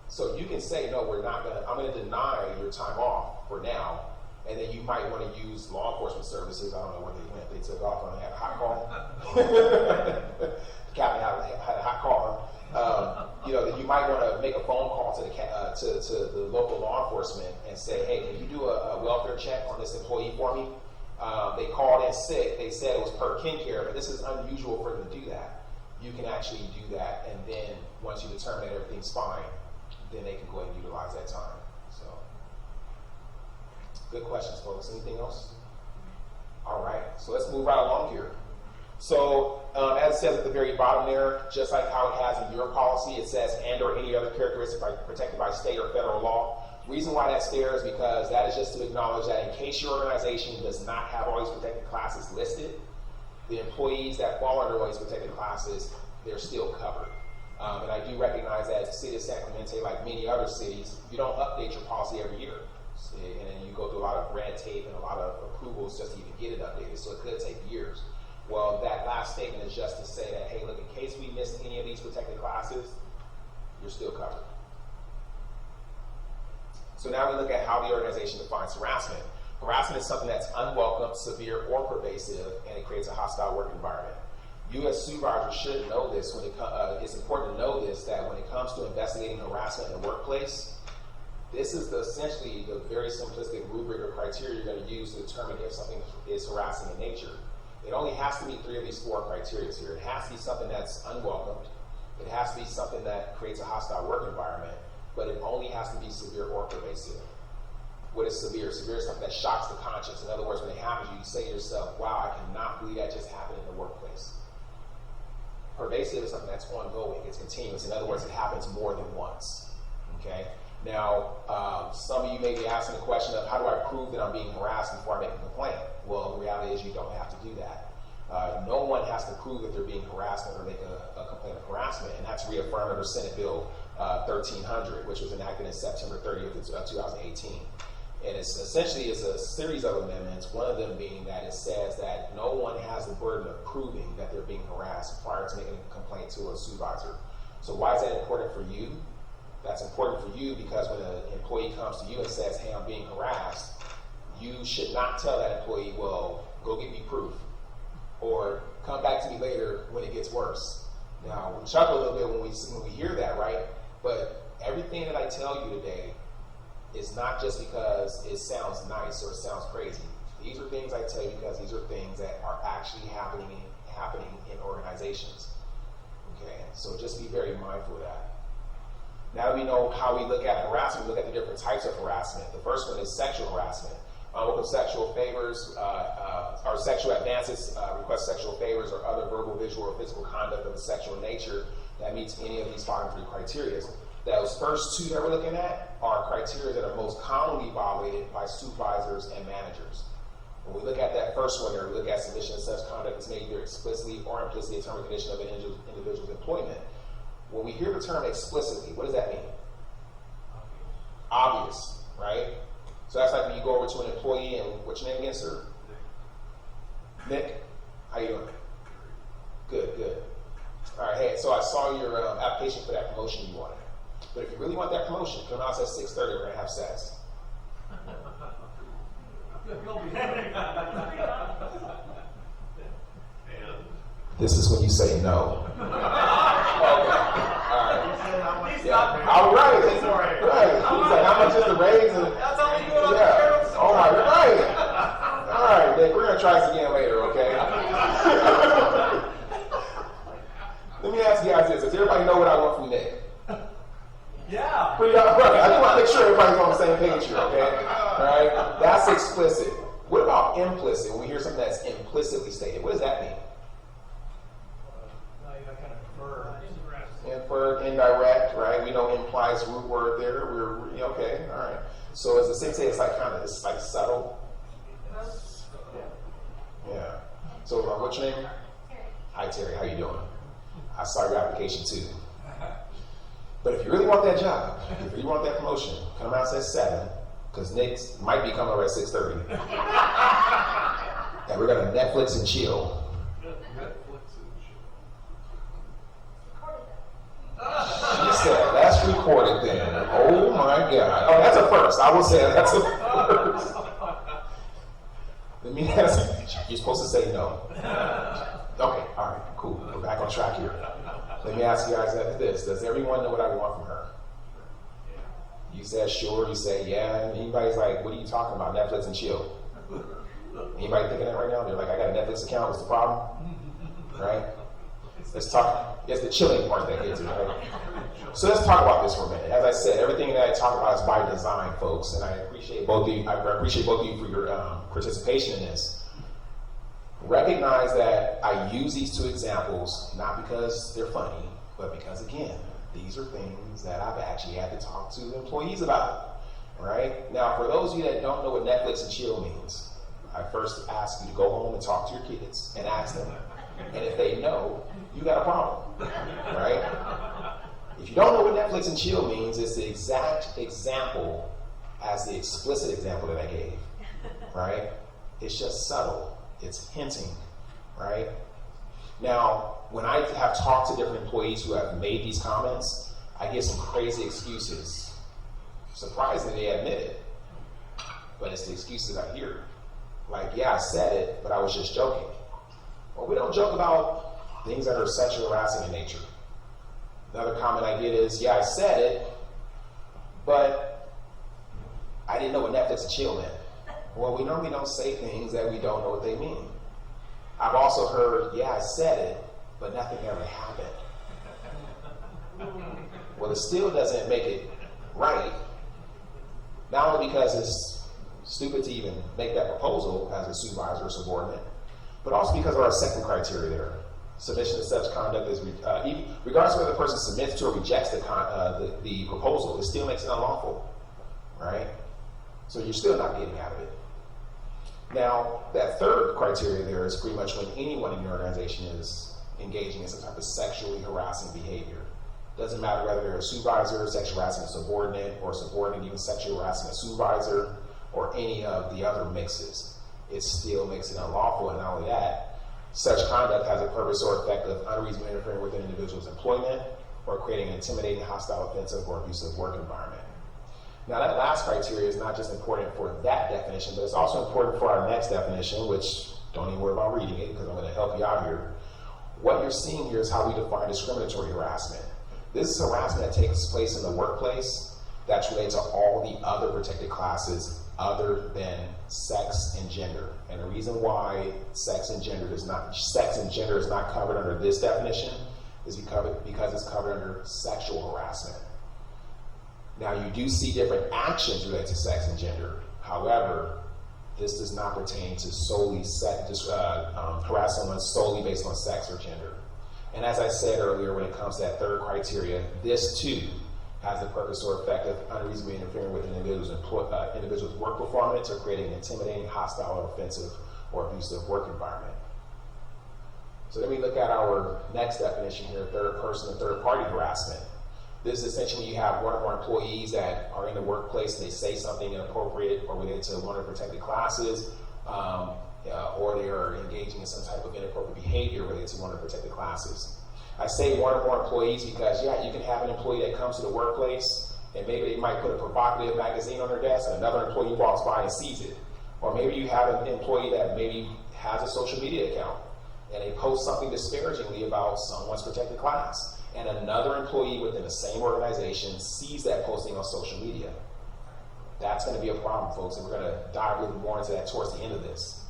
So you can say, no, I'm going to deny your time off for now. And then you might want to use law enforcement services. I don't know where they went. They took off and had a hot call. The captain had a hot call. You know, that you might want to make a phone call to the local law enforcement and say, hey, can you do a welfare check on this employee for me? They called in sick. They said it was per KinCare, but this is unusual for them to do that. You can actually do that, and then once you determine that everything's fine, then they can go ahead and utilize that time. So, good questions, folks. Anything else? All right, so let's move right along here. So, as it says at the very bottom there, just like how it has in your policy, it says and or any other characteristic protected by state or federal law. The reason why that's there is because that is just to acknowledge that in case your organization does not have all these protected classes listed, the employees that fall under all these protected classes, they're still covered. And I do recognize that the city of San Clemente, like many other cities, you don't update your policy every year. And then you go through a lot of red tape and a lot of approvals just to even get it updated. So it could take years. Well, that last statement is just to say that, hey, look, in case we miss any of these protected classes, you're still covered. So now we look at how the organization defines harassment. Harassment is something that's unwelcome, severe, or pervasive, and it creates a hostile work environment. You as supervisors should know this. It's important to know this, that when it comes to investigating harassment in the workplace, this is essentially the very simplistic rubric or criteria you're going to use to determine if something is harassing in nature. It only has to meet 3 of these 4 criteria here. It has to be something that's unwelcomed. It has to be something that creates a hostile work environment, but it only has to be severe or pervasive. What is severe? Severe is something that shocks the conscience. In other words, when it happens, you say to yourself, wow, I cannot believe that just happened in the workplace. Pervasive is something that's ongoing, it's continuous. In other words, it happens more than once. Okay? Now, some of you may be asking the question of how do I prove that I'm being harassed before I make a complaint? Well, the reality is you don't have to do that. No one has to prove that they're being harassed or make a complaint of harassment, and that's reaffirmed under Senate Bill 1300, which was enacted in September 30th of 2018. And it's essentially is a series of amendments, one of them being that it says that no one has the burden of proving that they're being harassed prior to making a complaint to a supervisor. So why is that important for you? That's important for you because when an employee comes to you and says, hey, I'm being harassed, you should not tell that employee, well, go get me proof, or come back to me later when it gets worse. Now, we chuckle a little bit when we hear that, right? But everything that I tell you today is not just because it sounds nice or it sounds crazy. These are things I tell you because these are things that are actually happening in organizations. Okay, so just be very mindful of that. Now that we know how we look at harassment, we look at the different types of harassment. The first one is sexual harassment. With sexual favors, or sexual advances, request sexual favors, or other verbal, visual, or physical conduct of a sexual nature that meets any of these following 3 criteria. Those first 2 that we're looking at are criteria that are most commonly violated by supervisors and managers. When we look at that first one, or we look at submission of such conduct is made either explicitly or implicitly a term or condition of an individual's employment. When we hear the term explicitly, what does that mean? Obvious, right? So that's like when you go over to an employee and what's your name again, sir? Nick? How you doing? Good, good. All right, hey, so I saw your application for that promotion you wanted. But if you really want that promotion, come out at 6:30, we're going to have sex. This is when you say no. Okay. All right. Right. He's like, how much is the raise? That's all you do. Yeah. Oh my. Right. All right, Nick. We're gonna try this again later, okay? Let me ask you guys this: does everybody know what I want from Nick? Yeah. Pretty right. I just want to make sure everybody's on the same page here, okay? All right. That's explicit. What about implicit? When we hear something that's implicitly stated, what does that mean? Inferred, indirect, right? We know implies root word there. We're okay, all right. So as the six say, it's like subtle. Yeah. So what's your name? Hi Terry, how you doing? I saw your application too. But if you really want that job, if you really want that promotion, come out at 7, because Nick might be coming over at 6:30. And we're gonna Netflix and chill. She said, that's recorded then. Oh my God. Oh, that's a first. I will say that's a first. Let me ask you, you're supposed to say no. Okay, all right, cool. We're back on track here. Let me ask you guys this. Does everyone know what I want from her? You said sure, you say yeah. Anybody's like, what are you talking about? Netflix and chill. Anybody thinking that right now? They're like, I got a Netflix account, what's the problem? Right? Let's talk. It's the chilling part that gets it, right? So let's talk about this for a minute. As I said, everything that I talk about is by design, folks, and I appreciate both of you. I appreciate both of you for your participation in this. Recognize that I use these 2 examples not because they're funny, but because again, these are things that I've actually had to talk to employees about. Right? Now, for those of you that don't know what Netflix and chill means, I first ask you to go home and talk to your kids and ask them. And if they know, you got a problem, right? If you don't know what Netflix and chill means, it's the exact example as the explicit example that I gave, right? It's just subtle. It's hinting, right? Now, when I have talked to different employees who have made these comments, I get some crazy excuses. Surprisingly, they admit it, but it's the excuses I hear. Like, yeah, I said it, but I was just joking. Well, we don't joke about things that are sexually harassing in nature. Another comment I get is, yeah, I said it, but I didn't know what Netflix and chill meant. Well, we normally don't say things that we don't know what they mean. I've also heard, yeah, I said it, but nothing ever happened. Well, it still doesn't make it right, not only because it's stupid to even make that proposal as a supervisor or subordinate, but also because of our second criteria there. Submission to such conduct is, regardless of whether the person submits to or rejects the proposal, it still makes it unlawful, right? So you're still not getting out of it. Now, that third criteria there is pretty much when anyone in your organization is engaging in some type of sexually harassing behavior. Doesn't matter whether they're a supervisor, sexually harassing a subordinate, or subordinate even sexually harassing a supervisor, or any of the other mixes. It still makes it unlawful, and not only that, such conduct has a purpose or effect of unreasonably interfering with an individual's employment or creating an intimidating, hostile, offensive, or abusive work environment. Now, that last criteria is not just important for that definition, but it's also important for our next definition, which don't even worry about reading it because I'm going to help you out here. What you're seeing here is how we define discriminatory harassment. This is harassment that takes place in the workplace that's related to all the other protected classes other than sex and gender. And the reason why sex and gender is not covered under this definition is because it's covered under sexual harassment. Now, you do see different actions related to sex and gender. However, this does not pertain to solely harass someone solely based on sex or gender. And as I said earlier, when it comes to that third criteria, this too has the purpose or effect of unreasonably interfering with an individual's work performance or creating an intimidating, hostile, or offensive or abusive work environment. So then we look at our next definition here, third person and third party harassment. This is essentially when you have one or more employees that are in the workplace and they say something inappropriate or related to one of the protected classes, or they are engaging in some type of inappropriate behavior related to one of the protected classes. I say one or more employees because, yeah, you can have an employee that comes to the workplace and maybe they might put a provocative magazine on their desk and another employee walks by and sees it. Or maybe you have an employee that maybe has a social media account and they post something disparagingly about someone's protected class. And another employee within the same organization sees that posting on social media. That's going to be a problem, folks, and we're going to dive a little more into that towards the end of this.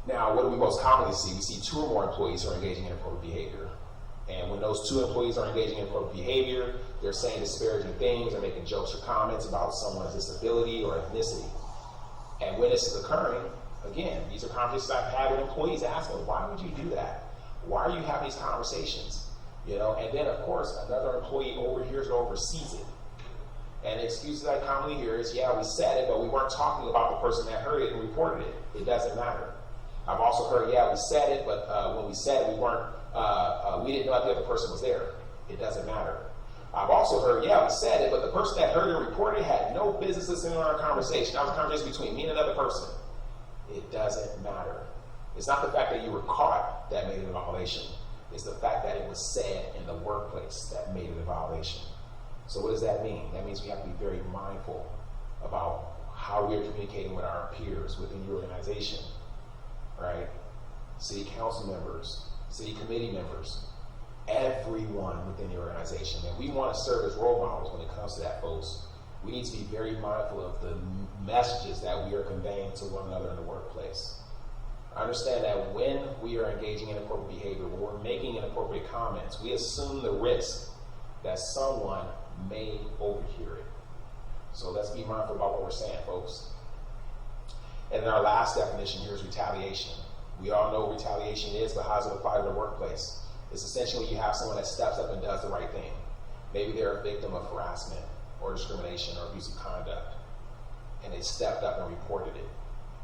Now, what do we most commonly see? We see two or more employees who are engaging in inappropriate behavior. And when those two employees are engaging in inappropriate behavior, they're saying disparaging things, they're making jokes or comments about someone's disability or ethnicity. And when this is occurring, again, these are conversations I've had with employees asking, why would you do that? Why are you having these conversations? You know, and then of course, another employee overhears or oversees it. And the excuses I commonly hear is, yeah, we said it, but we weren't talking about the person that heard it and reported it. It doesn't matter. I've also heard, yeah, we said it, but when we said it, we didn't know that the other person was there. It doesn't matter. I've also heard, yeah, we said it, but the person that heard it and reported it had no business listening to our conversation. That was a conversation between me and another person. It doesn't matter. It's not the fact that you were caught that made it a violation. It's the fact that it was said in the workplace that made it a violation. So what does that mean? That means we have to be very mindful about how we're communicating with our peers within the organization, right? City council members, city committee members, everyone within the organization. And we want to serve as role models when it comes to that, folks. We need to be very mindful of the messages that we are conveying to one another in the workplace. Understand that when we are engaging in inappropriate behavior, when we're making inappropriate comments, we assume the risk that someone may overhear it. So let's be mindful about what we're saying, folks. And then our last definition here is retaliation. We all know what retaliation is, but how does it apply to the workplace? It's essentially when you have someone that steps up and does the right thing. Maybe they're a victim of harassment or discrimination or abusive conduct, and they stepped up and reported it.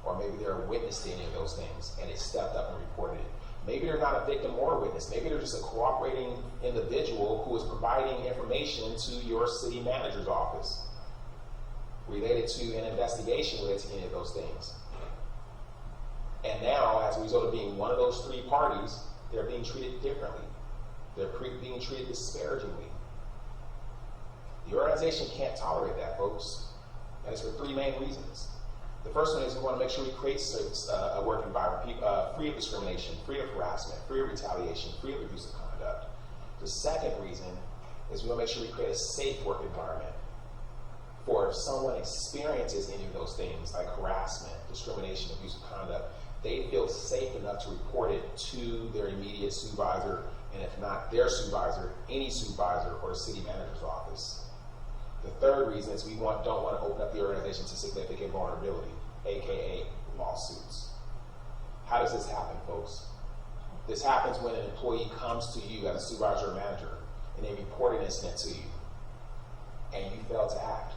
Or maybe they're a witness to any of those things, and they stepped up and reported it. Maybe they're not a victim or a witness. Maybe they're just a cooperating individual who is providing information to your city manager's office related to an investigation related to any of those things. And now, as a result of being one of those three parties, they're being treated differently. They're being treated disparagingly. The organization can't tolerate that, folks. And it's for three main reasons. The first one is we want to make sure we create a work environment free of discrimination, free of harassment, free of retaliation, free of abusive conduct. The second reason is we want to make sure we create a safe work environment for if someone experiences any of those things like harassment, discrimination, abusive conduct, they feel safe enough to report it to their immediate supervisor, and if not their supervisor, any supervisor or the city manager's office. The third reason is we don't want to open up the organization to significant vulnerability, aka lawsuits. How does this happen, folks? This happens when an employee comes to you as a supervisor or manager and they report an incident to you and you fail to act.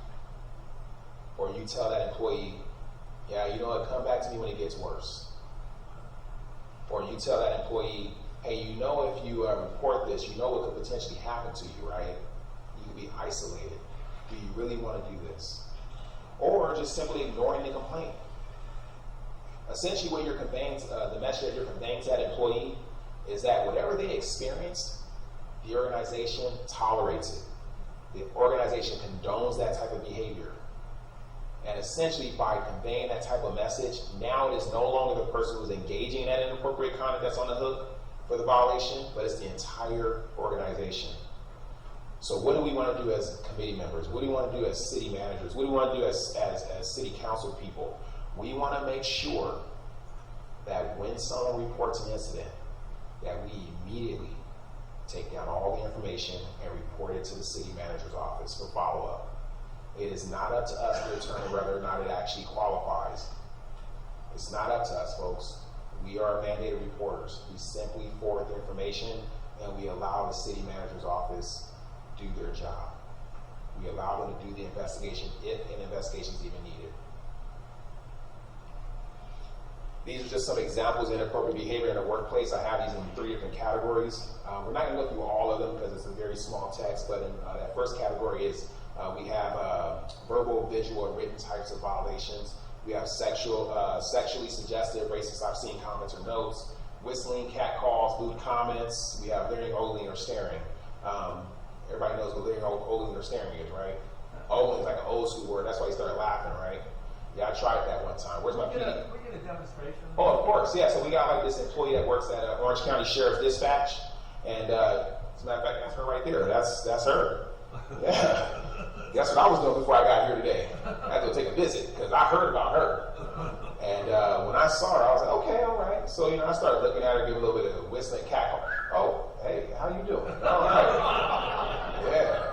Or you tell that employee, yeah, you know what, come back to me when it gets worse. Or you tell that employee, hey, you know if you report this, you know what could potentially happen to you, right? You could be isolated. Do you really want to do this? Or just simply ignoring the complaint. Essentially what you're conveying, the message that you're conveying to that employee is that whatever they experienced, the organization tolerates it. The organization condones that type of behavior. And essentially by conveying that type of message, now it is no longer the person who's engaging in that inappropriate conduct that's on the hook for the violation, but it's the entire organization. So what do we want to do as committee members? What do we want to do as city managers? What do we want to do as city council people? We want to make sure that when someone reports an incident, that we immediately take down all the information and report it to the city manager's office for follow-up. It is not up to us to determine whether or not it actually qualifies. It's not up to us, folks. We are mandated reporters. We simply forward the information and we allow the city manager's office do their job. We allow them to do the investigation if an investigation is even needed. These are just some examples of inappropriate behavior in the workplace. I have these in 3 different categories. We're not going to go through all of them because it's a very small text, but in that first category is we have verbal, visual, and written types of violations. We have sexually suggestive, racist, obscene comments or notes, whistling, cat calls, lewd comments. We have leering, ogling, or staring. Everybody knows what leering, ogling, or staring is, right? Ogling is like an old school word. That's why you started laughing, right? Yeah, I tried that one time. Where's my PD? We get a demonstration. Oh, of course, yeah. So we got like this employee that works at Orange County Sheriff's Dispatch, and as a matter of fact, that's her right there. That's her. Yeah. That's what I was doing before I got here today. I had to go take a visit because I heard about her. And when I saw her, I was like, okay, all right. So, you know, I started looking at her, give a little bit of a whistling cackle. Oh, hey, how you doing? All right. Yeah.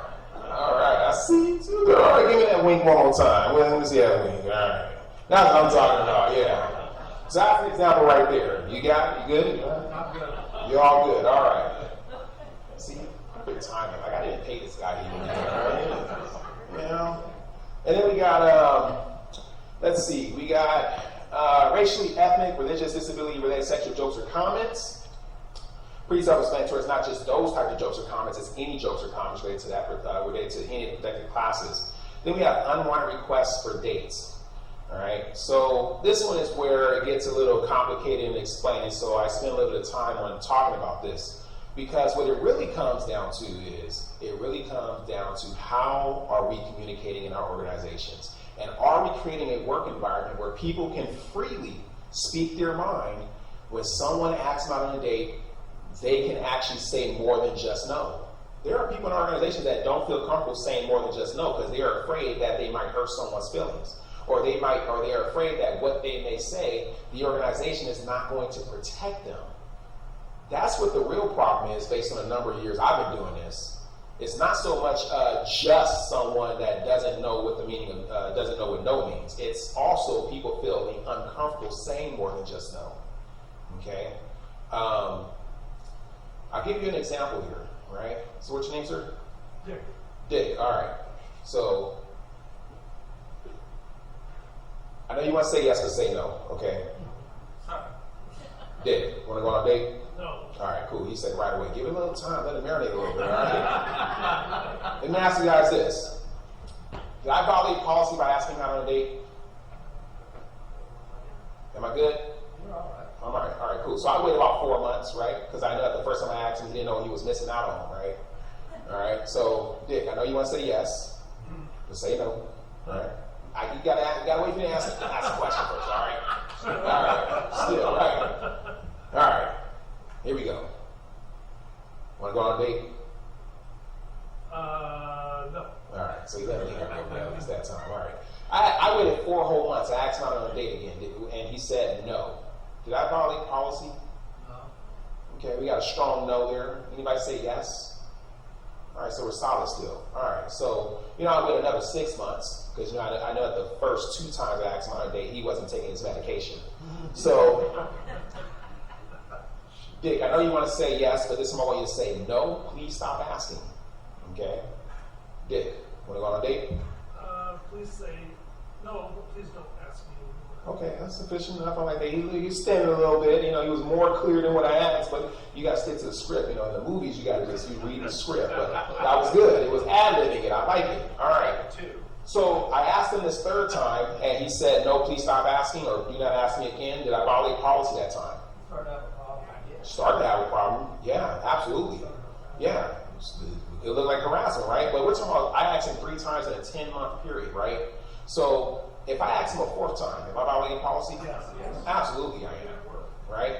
All right, I see you too. All right, give me that wink one more time. Well, let me see that wink. All right. That's what I'm talking about, yeah. So that's an example right there. You got it? You good? I'm good. You're all good. All right. See, perfect timing. Like, I didn't pay this guy to even do it. You know? And then we got, let's see, we got racially, ethnic, religious, disability-related sexual jokes or comments. Pretty self-explanatory. It's not just those types of jokes or comments. It's any jokes or comments related to that, related to any protected classes. Then we have unwanted requests for dates. All right. So this one is where it gets a little complicated in explaining. So I spent a little bit of time on talking about this because what it really comes down to is how are we communicating in our organizations, and are we creating a work environment where people can freely speak their mind when someone asks them out on a date. They can actually say more than just no. There are people in our organizations that don't feel comfortable saying more than just no because they are afraid that they might hurt someone's feelings, or they are afraid that what they may say, the organization is not going to protect them. That's what the real problem is based on a number of years I've been doing this. It's not so much just someone that doesn't know what the meaning of, doesn't know what no means. It's also people feeling uncomfortable saying more than just no. Okay? I'll give you an example here, right? So what's your name, sir? Dick. Dick, all right. So, I know you want to say yes, but say no, okay? Dick, want to go on a date? No. All right, cool. He said right away, give it a little time, let it marinate a little bit, all right? Let me ask you guys this. Did I violate policy by asking out on a date? Am I good? You're all right. All right, cool. So I waited about 4 months, right? Because I know that the first time I asked him, he didn't know what he was missing out on, right? All right, so Dick, I know you want to say yes, but say no, all right? You gotta wait for me to ask the question first, all right? All right, still, right? All right, here we go. Want to go on a date? No. All right, so you let me have at least that time, all right. I waited 4 whole months. I asked him out on a date again, and he said no. Did I violate policy? No. Okay, we got a strong no there. Anybody say yes? All right, so we're solid still. All right, so, I waited another 6 months because, I know that the first 2 times I asked him on a date, he wasn't taking his medication. So, Dick, I know you want to say yes, but this time I want you to say no. Please stop asking. Okay? Dick, want to go on a date? Please say no, but please don't ask me. Okay, that's sufficient enough. I'm like, he's standing a little bit. He was more clear than what I asked, but you got to stick to the script. In the movies, you got to just read the script. But that was good. It was ad-libbing it. I like it. All right. So I asked him this 3rd time, and he said, no, please stop asking, or do not ask me again. Did I violate policy that time? Started to have a problem. Yeah, absolutely. Yeah. It looked like harassment, right? But we're talking about, I asked him 3 times in a 10-month period, right? So if I ask him a 4th time, am I violating policy? Yes. Absolutely I am, right?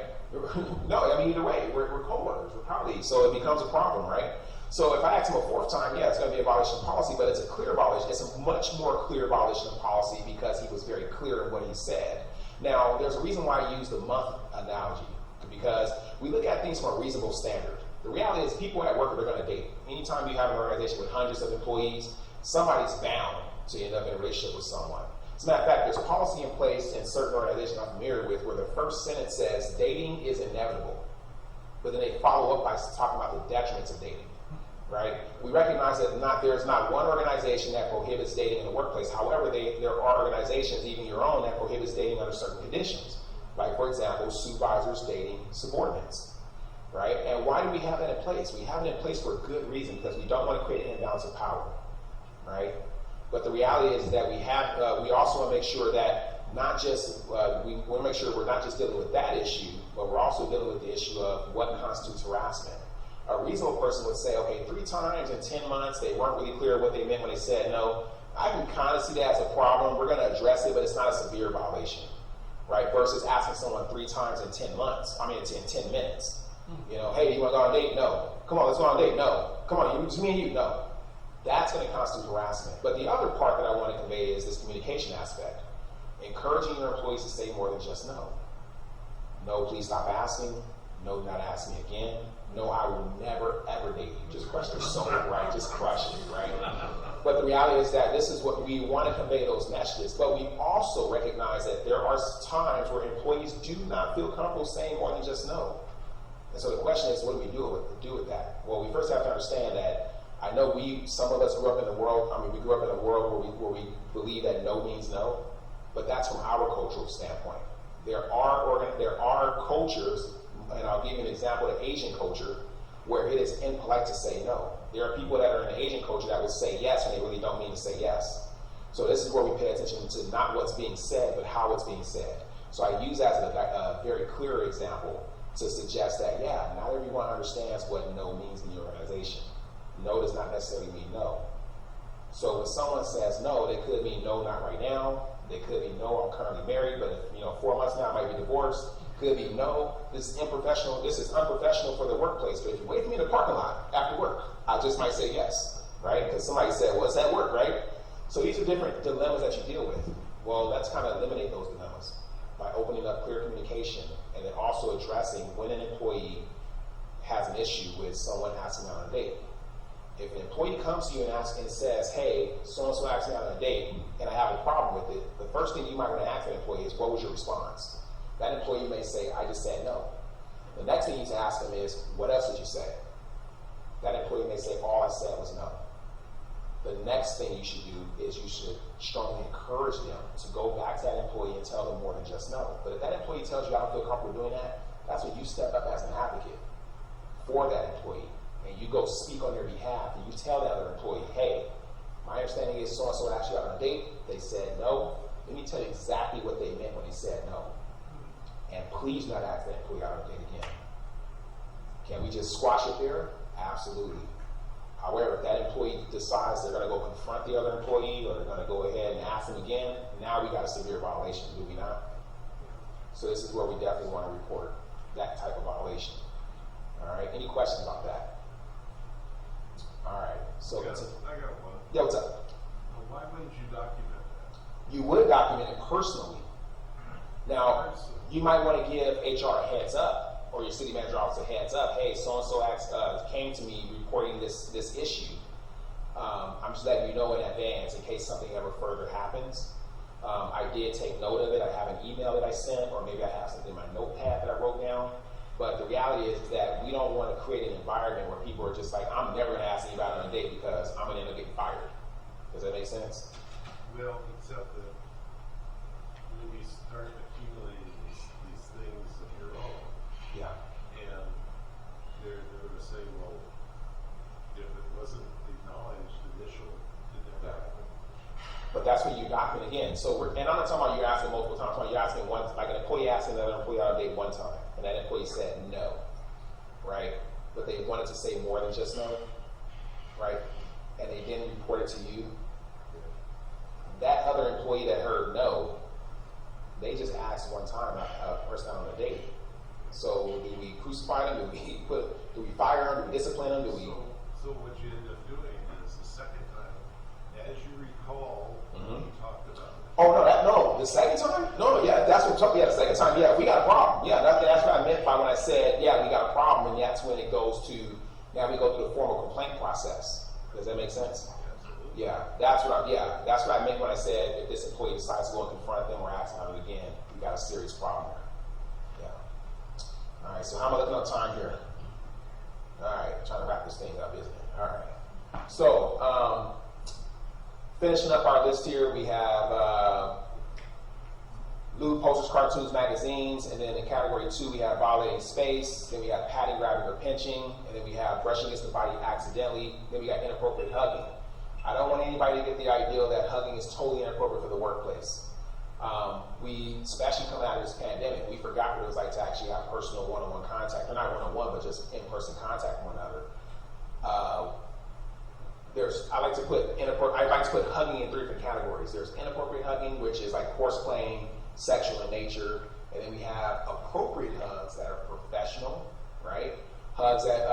No, I mean, either way, we're co-workers, we're colleagues, so it becomes a problem, right? So if I ask him a fourth time, yeah, it's going to be a violation of policy, but it's a clear violation. It's a much more clear violation of policy because he was very clear in what he said. Now, there's a reason why I use the month analogy, because we look at things from a reasonable standard. The reality is people at work are going to date. Anytime you have an organization with hundreds of employees, somebody's bound to end up in a relationship with someone. As a matter of fact, there's a policy in place in certain organizations I'm familiar with where the first sentence says dating is inevitable, but then they follow up by talking about the detriments of dating, right? We recognize that there's not one organization that prohibits dating in the workplace. However, there are organizations, even your own, that prohibits dating under certain conditions. Like, for example, supervisors dating subordinates, right? And why do we have that in place? We have it in place for a good reason, because we don't want to create an imbalance of power, right? But the reality is that we also want to make sure that not just, we want to make sure we're not just dealing with that issue, but we're also dealing with the issue of what constitutes harassment. A reasonable person would say, okay, 3 times in 10 months, they weren't really clear what they meant when they said no. I can kind of see that as a problem. We're going to address it, but it's not a severe violation, right? Versus asking someone 3 times in 10 months, in 10 minutes. You know, hey, you want to go on a date? No. Come on, let's go on a date. No. Come on, just me and you. No. That's going to constitute harassment. But the other part that I want to convey is this communication aspect. Encouraging your employees to say more than just no. No, please stop asking. No, not ask me again. No, I will never, ever date you. Just crush their soul, right? Just crush it, right? But the reality is that this is what we want to convey those messages. But we also recognize that there are times where employees do not feel comfortable saying more than just no. And so the question is, what do we do with that? Well, we first have to understand that I know some of us grew up in the world, we grew up in a world where we believe that no means no, but that's from our cultural standpoint. There are cultures, and I'll give you an example of Asian culture, where it is impolite to say no. There are people that are in the Asian culture that will say yes when they really don't mean to say yes. So this is where we pay attention to not what's being said, but how it's being said. So I use that as a very clear example to suggest that, yeah, not everyone understands what no means in the organization. No does not necessarily mean no. So when someone says no, they could mean no, not right now. They could be no, I'm currently married, but 4 months now I might be divorced. Could be no, this is unprofessional. This is unprofessional for the workplace. But if you wait for me in the parking lot after work, I just might say yes, right? Because somebody said, well, it's at work, right? So these are different dilemmas that you deal with. Well, let's kind of eliminate those dilemmas by opening up clear communication and then also addressing when an employee has an issue with someone asking out on a date. If an employee comes to you and says, hey, so-and-so asked me out on a date, and I have a problem with it, the first thing you might want to ask that employee is, what was your response? That employee may say, I just said no. The next thing you need to ask them is, what else did you say? That employee may say, all I said was no. The next thing you should do is you should strongly encourage them to go back to that employee and tell them more than just no. But if that employee tells you, I don't feel comfortable doing that, that's when you step up as an advocate for that employee. And you go speak on their behalf, and you tell that other employee, hey, my understanding is so-and-so actually out on a date, they said no. Let me tell you exactly what they meant when they said no. And please not ask that employee out on a date again. Can we just squash it there? Absolutely. However, if that employee decides they're going to go confront the other employee, or they're going to go ahead and ask them again, now we got a severe violation, do we not? So this is where we definitely want to report that type of violation. All right, any questions about that? All right, so I got one. Yeah, what's up? Why wouldn't you document that? You would document it personally. Now, you might want to give HR a heads up, or your city manager office a heads up. Hey, so-and-so came to me reporting this issue. I'm just letting you know in advance in case something ever further happens. I did take note of it. I have an email that I sent, or maybe I have something in my notepad that I wrote down. But the reality is that we don't want to create an environment where people are just like, I'm never going to ask anybody on a date because I'm going to end up getting fired. Does that make sense? Well, except that when you start accumulating these things of your own, yeah, and they're going to say, well, if it wasn't acknowledged initially, it never happened. But that's when you document again. So and I'm not talking about you asking multiple times. You're asking once, like an employee asking another employee on a date one time, and that employee said no, right? But they wanted to say more than just no, right? And they didn't report it to you. That other employee that heard no, they just asked one time a person on a date. So do we crucify them? Do we fire them? Do we discipline them? So what you end up doing is the second time, as you recall, we talked about it. Oh, no, the second time? No, yeah, that's what I'm talking about. Yeah, the second time, yeah, we got a problem. Yeah, that's what I meant by when I said, yeah, we got a problem, and that's when it goes to, now we go through the formal complaint process. Does that make sense? Yeah, that's what I meant when I said if this employee decides to go and confront them or ask about it again, we got a serious problem here. Yeah. All right, so how am I looking on time here? All right, trying to wrap this thing up, isn't it? All right. So, finishing up our list here, we have lewd posters, cartoons, magazines, and then in category 2 we have violating space, then we have patting, grabbing, or pinching, and then we have brushing against the body accidentally, then we got inappropriate hugging. I don't want anybody to get the idea that hugging is totally inappropriate for the workplace. We, especially coming out of this pandemic, we forgot what it was like to actually have personal one-on-one contact, or not one-on-one, but just in-person contact with one another. I like to put hugging in 3 different categories. There's inappropriate hugging, which is like horse-playing, sexual in nature, and then we have appropriate hugs that are professional, right? Hugs that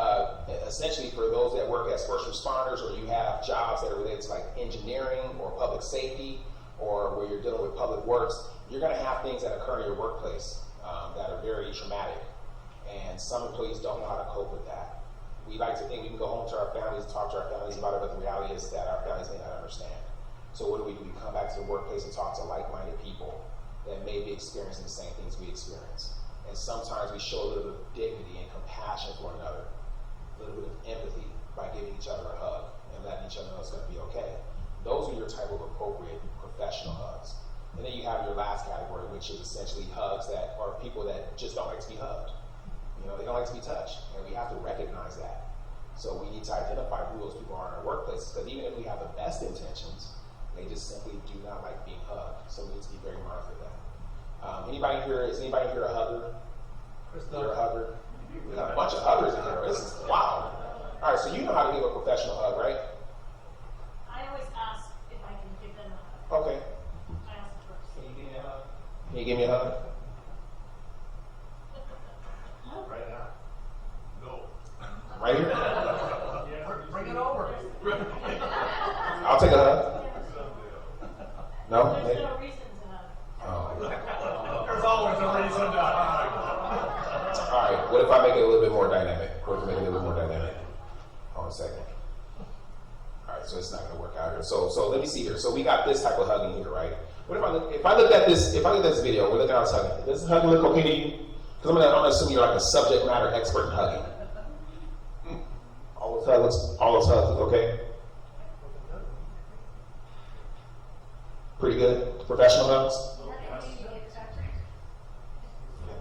essentially for those that work as first responders, or you have jobs that are related to like engineering or public safety, or where you're dealing with public works, you're going to have things that occur in your workplace that are very traumatic, and some employees don't know how to cope with that. We like to think we can go home to our families and talk to our families about it, but the reality is that our families may not understand. So what do? We come back to the workplace and talk to like-minded people that may be experiencing the same things we experience. And sometimes we show a little bit of dignity and compassion for one another, a little bit of empathy by giving each other a hug and letting each other know it's going to be okay. Those are your type of appropriate professional hugs. And then you have your last category, which is essentially hugs that are people that just don't like to be hugged. You know, they don't like to be touched, and we have to recognize that. So we need to identify who those people are in our workplaces, because even if we have the best intentions, they just simply do not like being hugged. So we need to be very mindful of that. Is anybody here a hugger? You're a hugger? We got a bunch of huggers in here. This is wow. All right, so you know how to give a professional hug, right? I always ask if I can give them a hug. Okay. I ask first. Can you give me a hug? Can you give me a hug? Right now? No. Right here? Yeah, bring it over. I'll take a hug. No? There's Maybe? no reason to hug. Oh. There's always a reason to hug. All right, what if I make it a little bit more dynamic? Hold on a second. All right, so it's not going to work out here. So let me see here. So we got this type of hugging here, right? What if I look at this video, we're looking at this hugging. Does this hugging look okay to you? Because I'm gonna assume you're like a subject matter expert in hugging. All those hugs look okay? Pretty good? Professional hugs?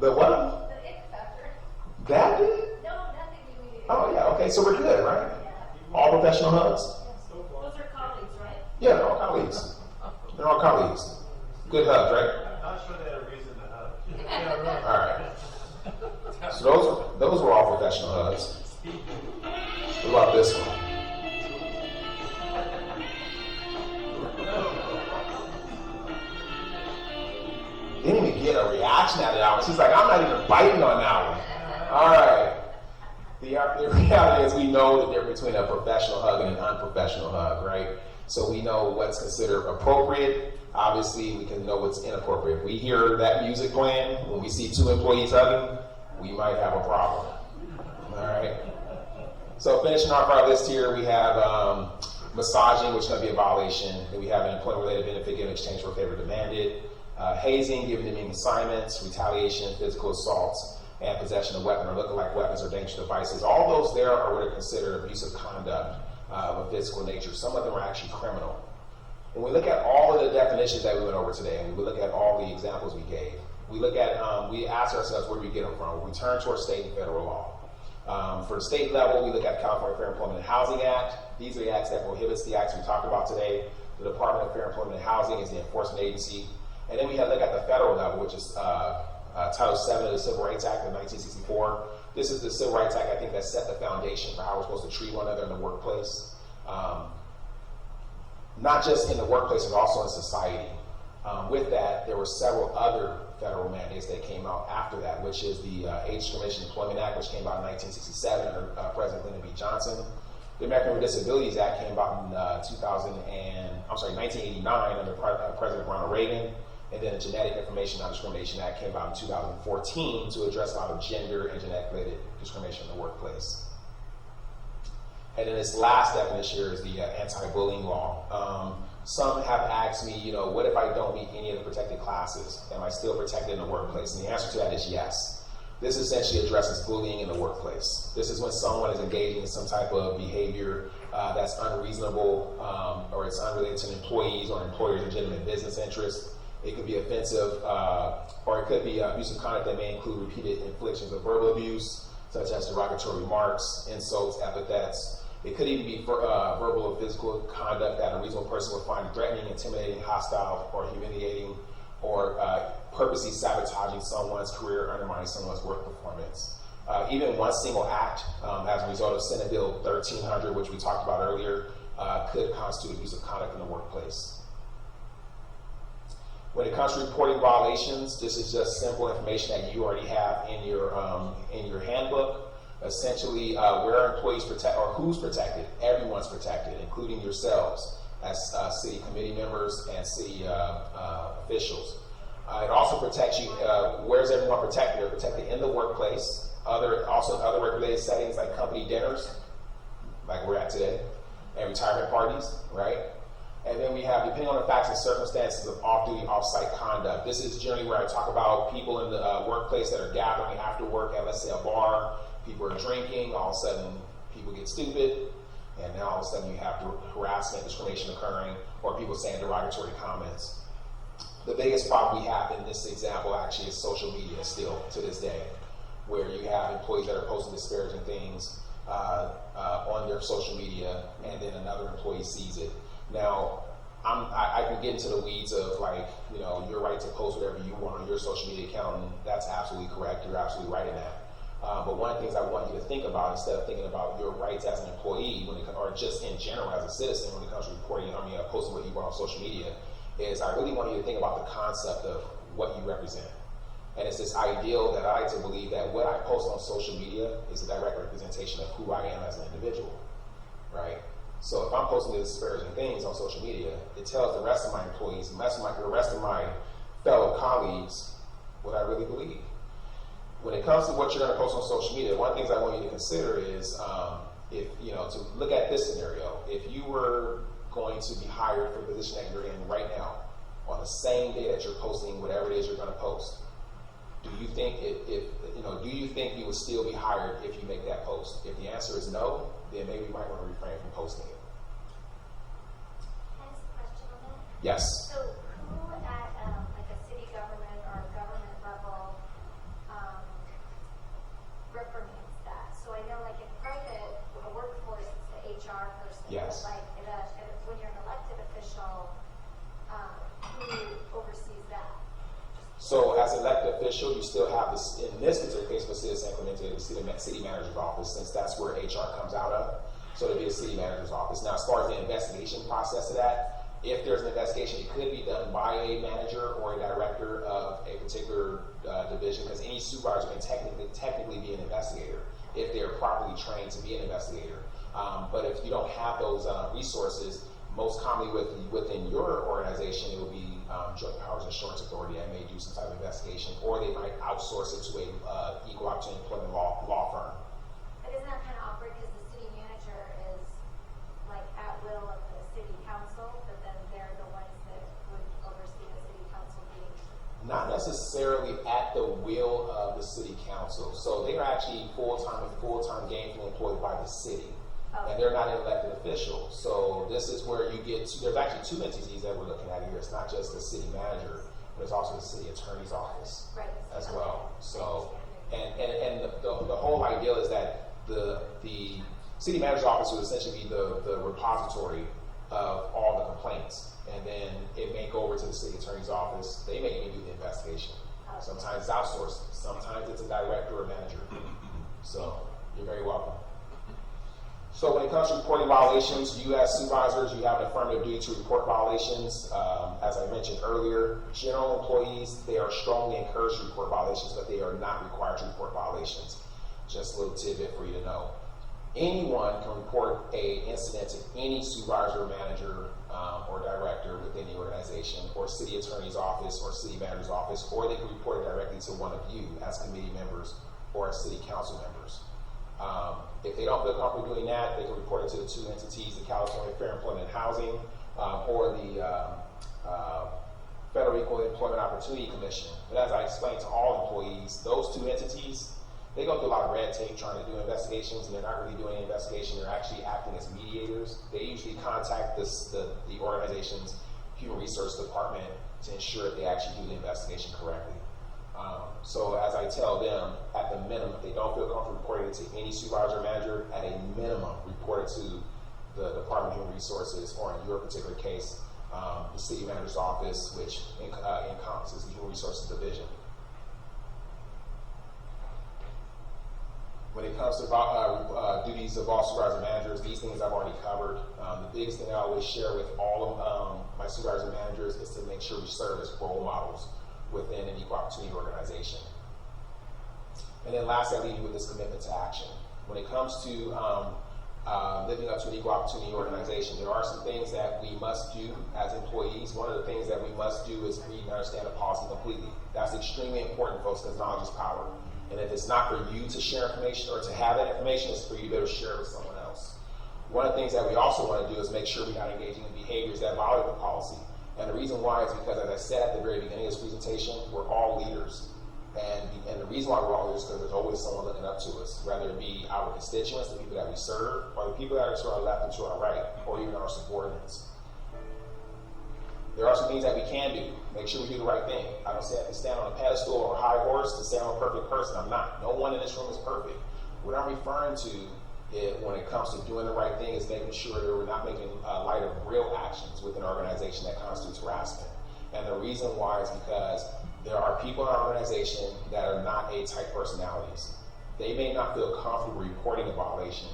The what? The ick factor. That did? No, nothing immediate. Oh yeah, okay, so we're good, right? All professional hugs? Those are colleagues, right? Yeah, they're all colleagues. They're all colleagues. Good hugs, right? Not sure they had a reason to hug. Yeah, right. All right. So those were all professional hugs. What about this one? Didn't even get a reaction out of that one. She's like, I'm not even biting on that one. All right. The reality is we know the difference between a professional hug and an unprofessional hug, right? So we know what's considered appropriate. Obviously, we can know what's inappropriate. If we hear that music playing, when we see 2 employees hugging, we might have a problem. All right. So finishing off our list here, we have massaging, which is going to be a violation. Then we have an employment-related benefit given in exchange for a favor demanded. Hazing, giving demeaning assignments, retaliation, physical assaults, and possession of weapon or lookalike weapons or dangerous devices. All those there are what are considered abusive conduct of a physical nature. Some of them are actually criminal. When we look at all of the definitions that we went over today, and we look at all the examples we gave, we look at, we ask ourselves, where do we get them from? We turn to our state and federal law. For the state level, we look at the California Fair Employment and Housing Act. These are the acts that prohibits the acts we talked about today. The Department of Fair Employment and Housing is the enforcement agency. And then we look at the federal level, which is Title VII of the Civil Rights Act of 1964. This is the Civil Rights Act, I think, that set the foundation for how we're supposed to treat one another in the workplace. Not just in the workplace, but also in society. With that, there were several other federal mandates that came out after that, which is the Age Discrimination Employment Act, which came out in 1967 under President Lyndon B. Johnson. The American with Disabilities Act came about in 1989 under President Ronald Reagan. And then the Genetic Information Non-Discrimination Act came about in 2014 to address a lot of gender and genetic-related discrimination in the workplace. And then this last step in this year is the anti-bullying law. Some have asked me, what if I don't meet any of the protected classes? Am I still protected in the workplace? And the answer to that is yes. This essentially addresses bullying in the workplace. This is when someone is engaging in some type of behavior that's unreasonable or it's unrelated to employees or employers' legitimate business interests. It could be offensive or it could be abusive conduct that may include repeated inflictions of verbal abuse, such as derogatory remarks, insults, epithets. It could even be verbal or physical conduct that a reasonable person would find threatening, intimidating, hostile, or humiliating, or purposely sabotaging someone's career, undermining someone's work performance. Even one single act as a result of Senate Bill 1300, which we talked about earlier, could constitute abusive conduct in the workplace. When it comes to reporting violations, this is just simple information that you already have in your handbook. Essentially, where are employees protected, or who's protected? Everyone's protected, including yourselves as city committee members and city officials. It also protects you. Where's everyone protected? They're protected in the workplace. Also in other work-related settings like company dinners, like we're at today, and retirement parties, right? And then we have, depending on the facts and circumstances of off-duty, off-site conduct. This is generally where I talk about people in the workplace that are gathering after work at, let's say, a bar. People are drinking, all of a sudden people get stupid, and now all of a sudden you have harassment, discrimination occurring, or people saying derogatory comments. The biggest problem we have in this example actually is social media still to this day, where you have employees that are posting disparaging things on their social media, and then another employee sees it. Now, I can get into the weeds of your right to post whatever you want on your social media account, and that's absolutely correct. You're absolutely right in that. But one of the things I want you to think about, instead of thinking about your rights as an employee, or just in general as a citizen when it comes to reporting, posting what you want on social media, is I really want you to think about the concept of what you represent. And it's this ideal that I like to believe that what I post on social media is a direct representation of who I am as an individual, right? So if I'm posting the disparaging things on social media, it tells the rest of my employees, the rest of my fellow colleagues what I really believe. When it comes to what you're going to post on social media, one of the things I want you to consider is to look at this scenario. If you were going to be hired for the position that you're in right now, on the same day that you're posting whatever it is you're going to post, do you think you would still be hired if you make that post? If the answer is no, then maybe you might want to refrain from posting it. Can I ask a question on that? Yes. So who at like a city government or government level reprimands that? So I know like in private workforce, it's the HR person. Yes. But like when you're an elected official, who oversees that? So as an elected official, you still have this, in this particular case, for City Sacramento, the city manager's office, since that's where HR comes out of. So it'll be a city manager's office. Now, as far as the investigation process of that, if there's an investigation, it could be done by a manager or a director of a particular division, because any supervisor can technically be an investigator if they're properly trained to be an investigator. But if you don't have those resources, most commonly within your organization, it will be Joint Powers Insurance Authority that may do some type of investigation, or they might outsource it to a equal opportunity employment law firm. But isn't that kind of awkward because the city manager is like at will of the city council, but then they're the ones that would oversee the city council meetings? Not necessarily at the will of the city council. So they are actually full-time gainfully employed by the city. And they're not an elected official. So this is where you get to, there's actually two entities that we're looking at here. It's not just the city manager, but it's also the city attorney's office as well. So, and the whole idea is that the city manager's office would essentially be the repository of all the complaints. And then it may go over to the city attorney's office. They may even do the investigation. Sometimes it's outsourced. Sometimes it's a director or manager. So you're very welcome. So when it comes to reporting violations, you as supervisors, you have an affirmative duty to report violations. As I mentioned earlier, general employees, they are strongly encouraged to report violations, but they are not required to report violations. Just a little tidbit for you to know. anyone can report a incident to any supervisor, manager, or director within the organization, or city attorney's office, or city manager's office, or they can report it directly to one of you as committee members or as city council members. If they don't feel comfortable doing that, they can report it to the two entities, the California Fair Employment and Housing, or the Federal Equal Employment Opportunity Commission. But as I explained to all employees, those two entities, they go through a lot of red tape trying to do investigations, and they're not really doing any investigation. They're actually acting as mediators. They usually contact the organization's human resource department to ensure that they actually do the investigation correctly. So as I tell them, at the minimum, if they don't feel comfortable reporting it to any supervisor or manager, at a minimum, report it to the Department of Human Resources, or in your particular case, the city manager's office, which encompasses the Human Resources Division. When it comes to duties of all supervisor managers, these things I've already covered. The biggest thing I always share with all of my supervisor managers is to make sure we serve as role models within an equal opportunity organization. And then lastly, I leave you with this commitment to action. When it comes to living up to an equal opportunity organization, there are some things that we must do as employees. One of the things that we must do is read and understand the policy completely. That's extremely important, folks, because knowledge is power. And if it's not for you to share information or to have that information, it's for you to be able to share it with someone else. One of the things that we also want to do is make sure we're not engaging in behaviors that violate the policy. And the reason why is because, as I said at the very beginning of this presentation, we're all leaders. And the reason why we're all leaders is because there's always someone looking up to us, whether it be our constituents, the people that we serve, or the people that are to our left and to our right, or even our subordinates. There are some things that we can do. Make sure we do the right thing. I don't say I have to stand on a pedestal or a high horse to say I'm a perfect person. I'm not. No one in this room is perfect. What I'm referring to when it comes to doing the right thing is making sure that we're not making light of real actions within an organization that constitutes harassment. And the reason why is because there are people in our organization that are not A-type personalities. They may not feel comfortable reporting a violation,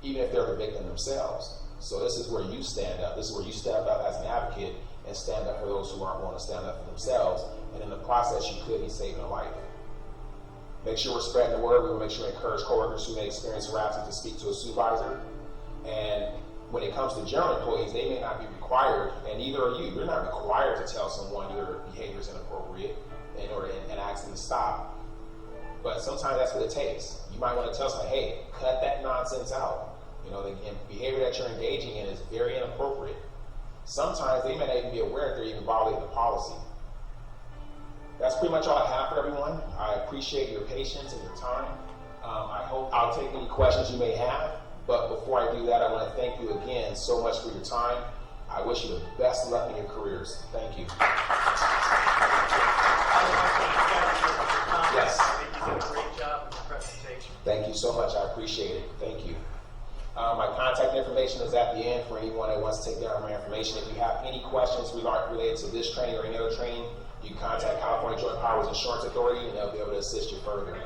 even if they're the victim themselves. So this is where you stand up. This is where you stand up as an advocate and stand up for those who aren't willing to stand up for themselves. And in the process, you could be saving a life. Make sure we're spreading the word. We will make sure we encourage coworkers who may experience harassment to speak to a supervisor. And when it comes to general employees, they may not be required, and neither are you. You're not required to tell someone your behavior is inappropriate in order and ask them to stop. But sometimes that's what it takes. You might want to tell someone, hey, cut that nonsense out. You know, the behavior that you're engaging in is very inappropriate. Sometimes they may not even be aware that they're even violating the policy. That's pretty much all I have for everyone. I appreciate your patience and your time. I hope I'll take any questions you may have. But before I do that, I want to thank you again so much for your time. I wish you the best of luck in your careers. Thank you. Yes. You did a great job with the presentation. Thank you so much. I appreciate it. Thank you. My contact information is at the end for anyone that wants to take down my information. If you have any questions related to this training or any other training, you can contact California Joint Powers Insurance Authority, and they'll be able to assist you further.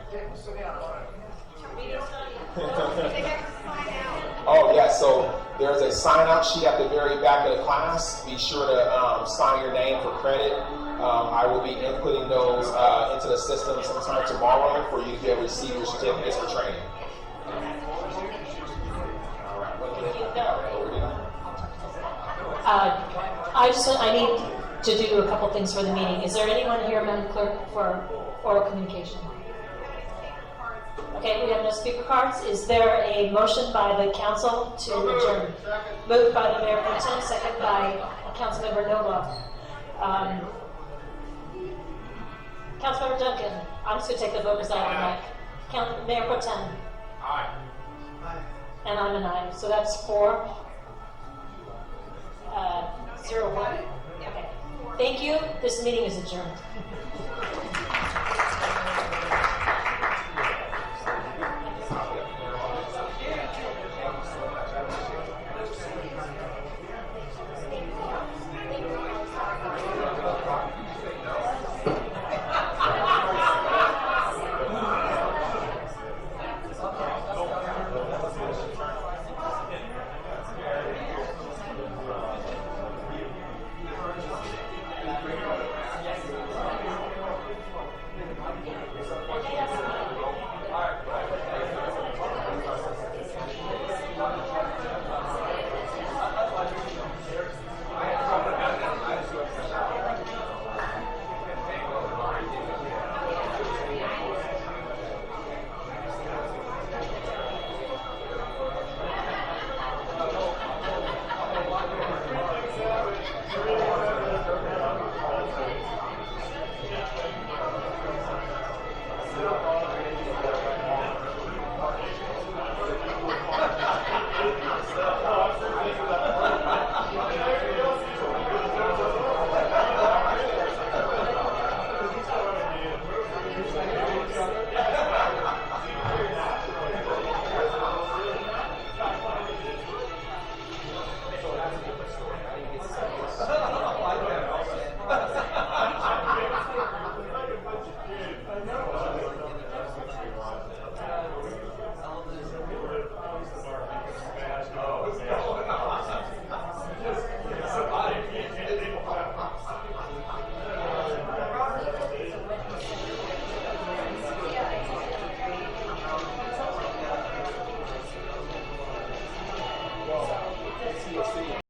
Oh, yeah, so there's a sign-out sheet at the very back of the class. Be sure to sign your name for credit. I will be inputting those into the system sometime tomorrow for you to be able to receive your certificates for training. I need to do a couple things for the meeting. Is there anyone here, Madam Clerk, for oral communication? Okay, we have no speaker cards. Is there a motion by the council to adjourn? Moved by the Mayor Pro Tem, second by Councilmember Nova. Councilmember Duncan, I'm just going to take the vote because I have a mic. Mayor Pro Tem. Aye. And I'm an aye. So that's 4-0-1. Okay. Thank you. This meeting is adjourned.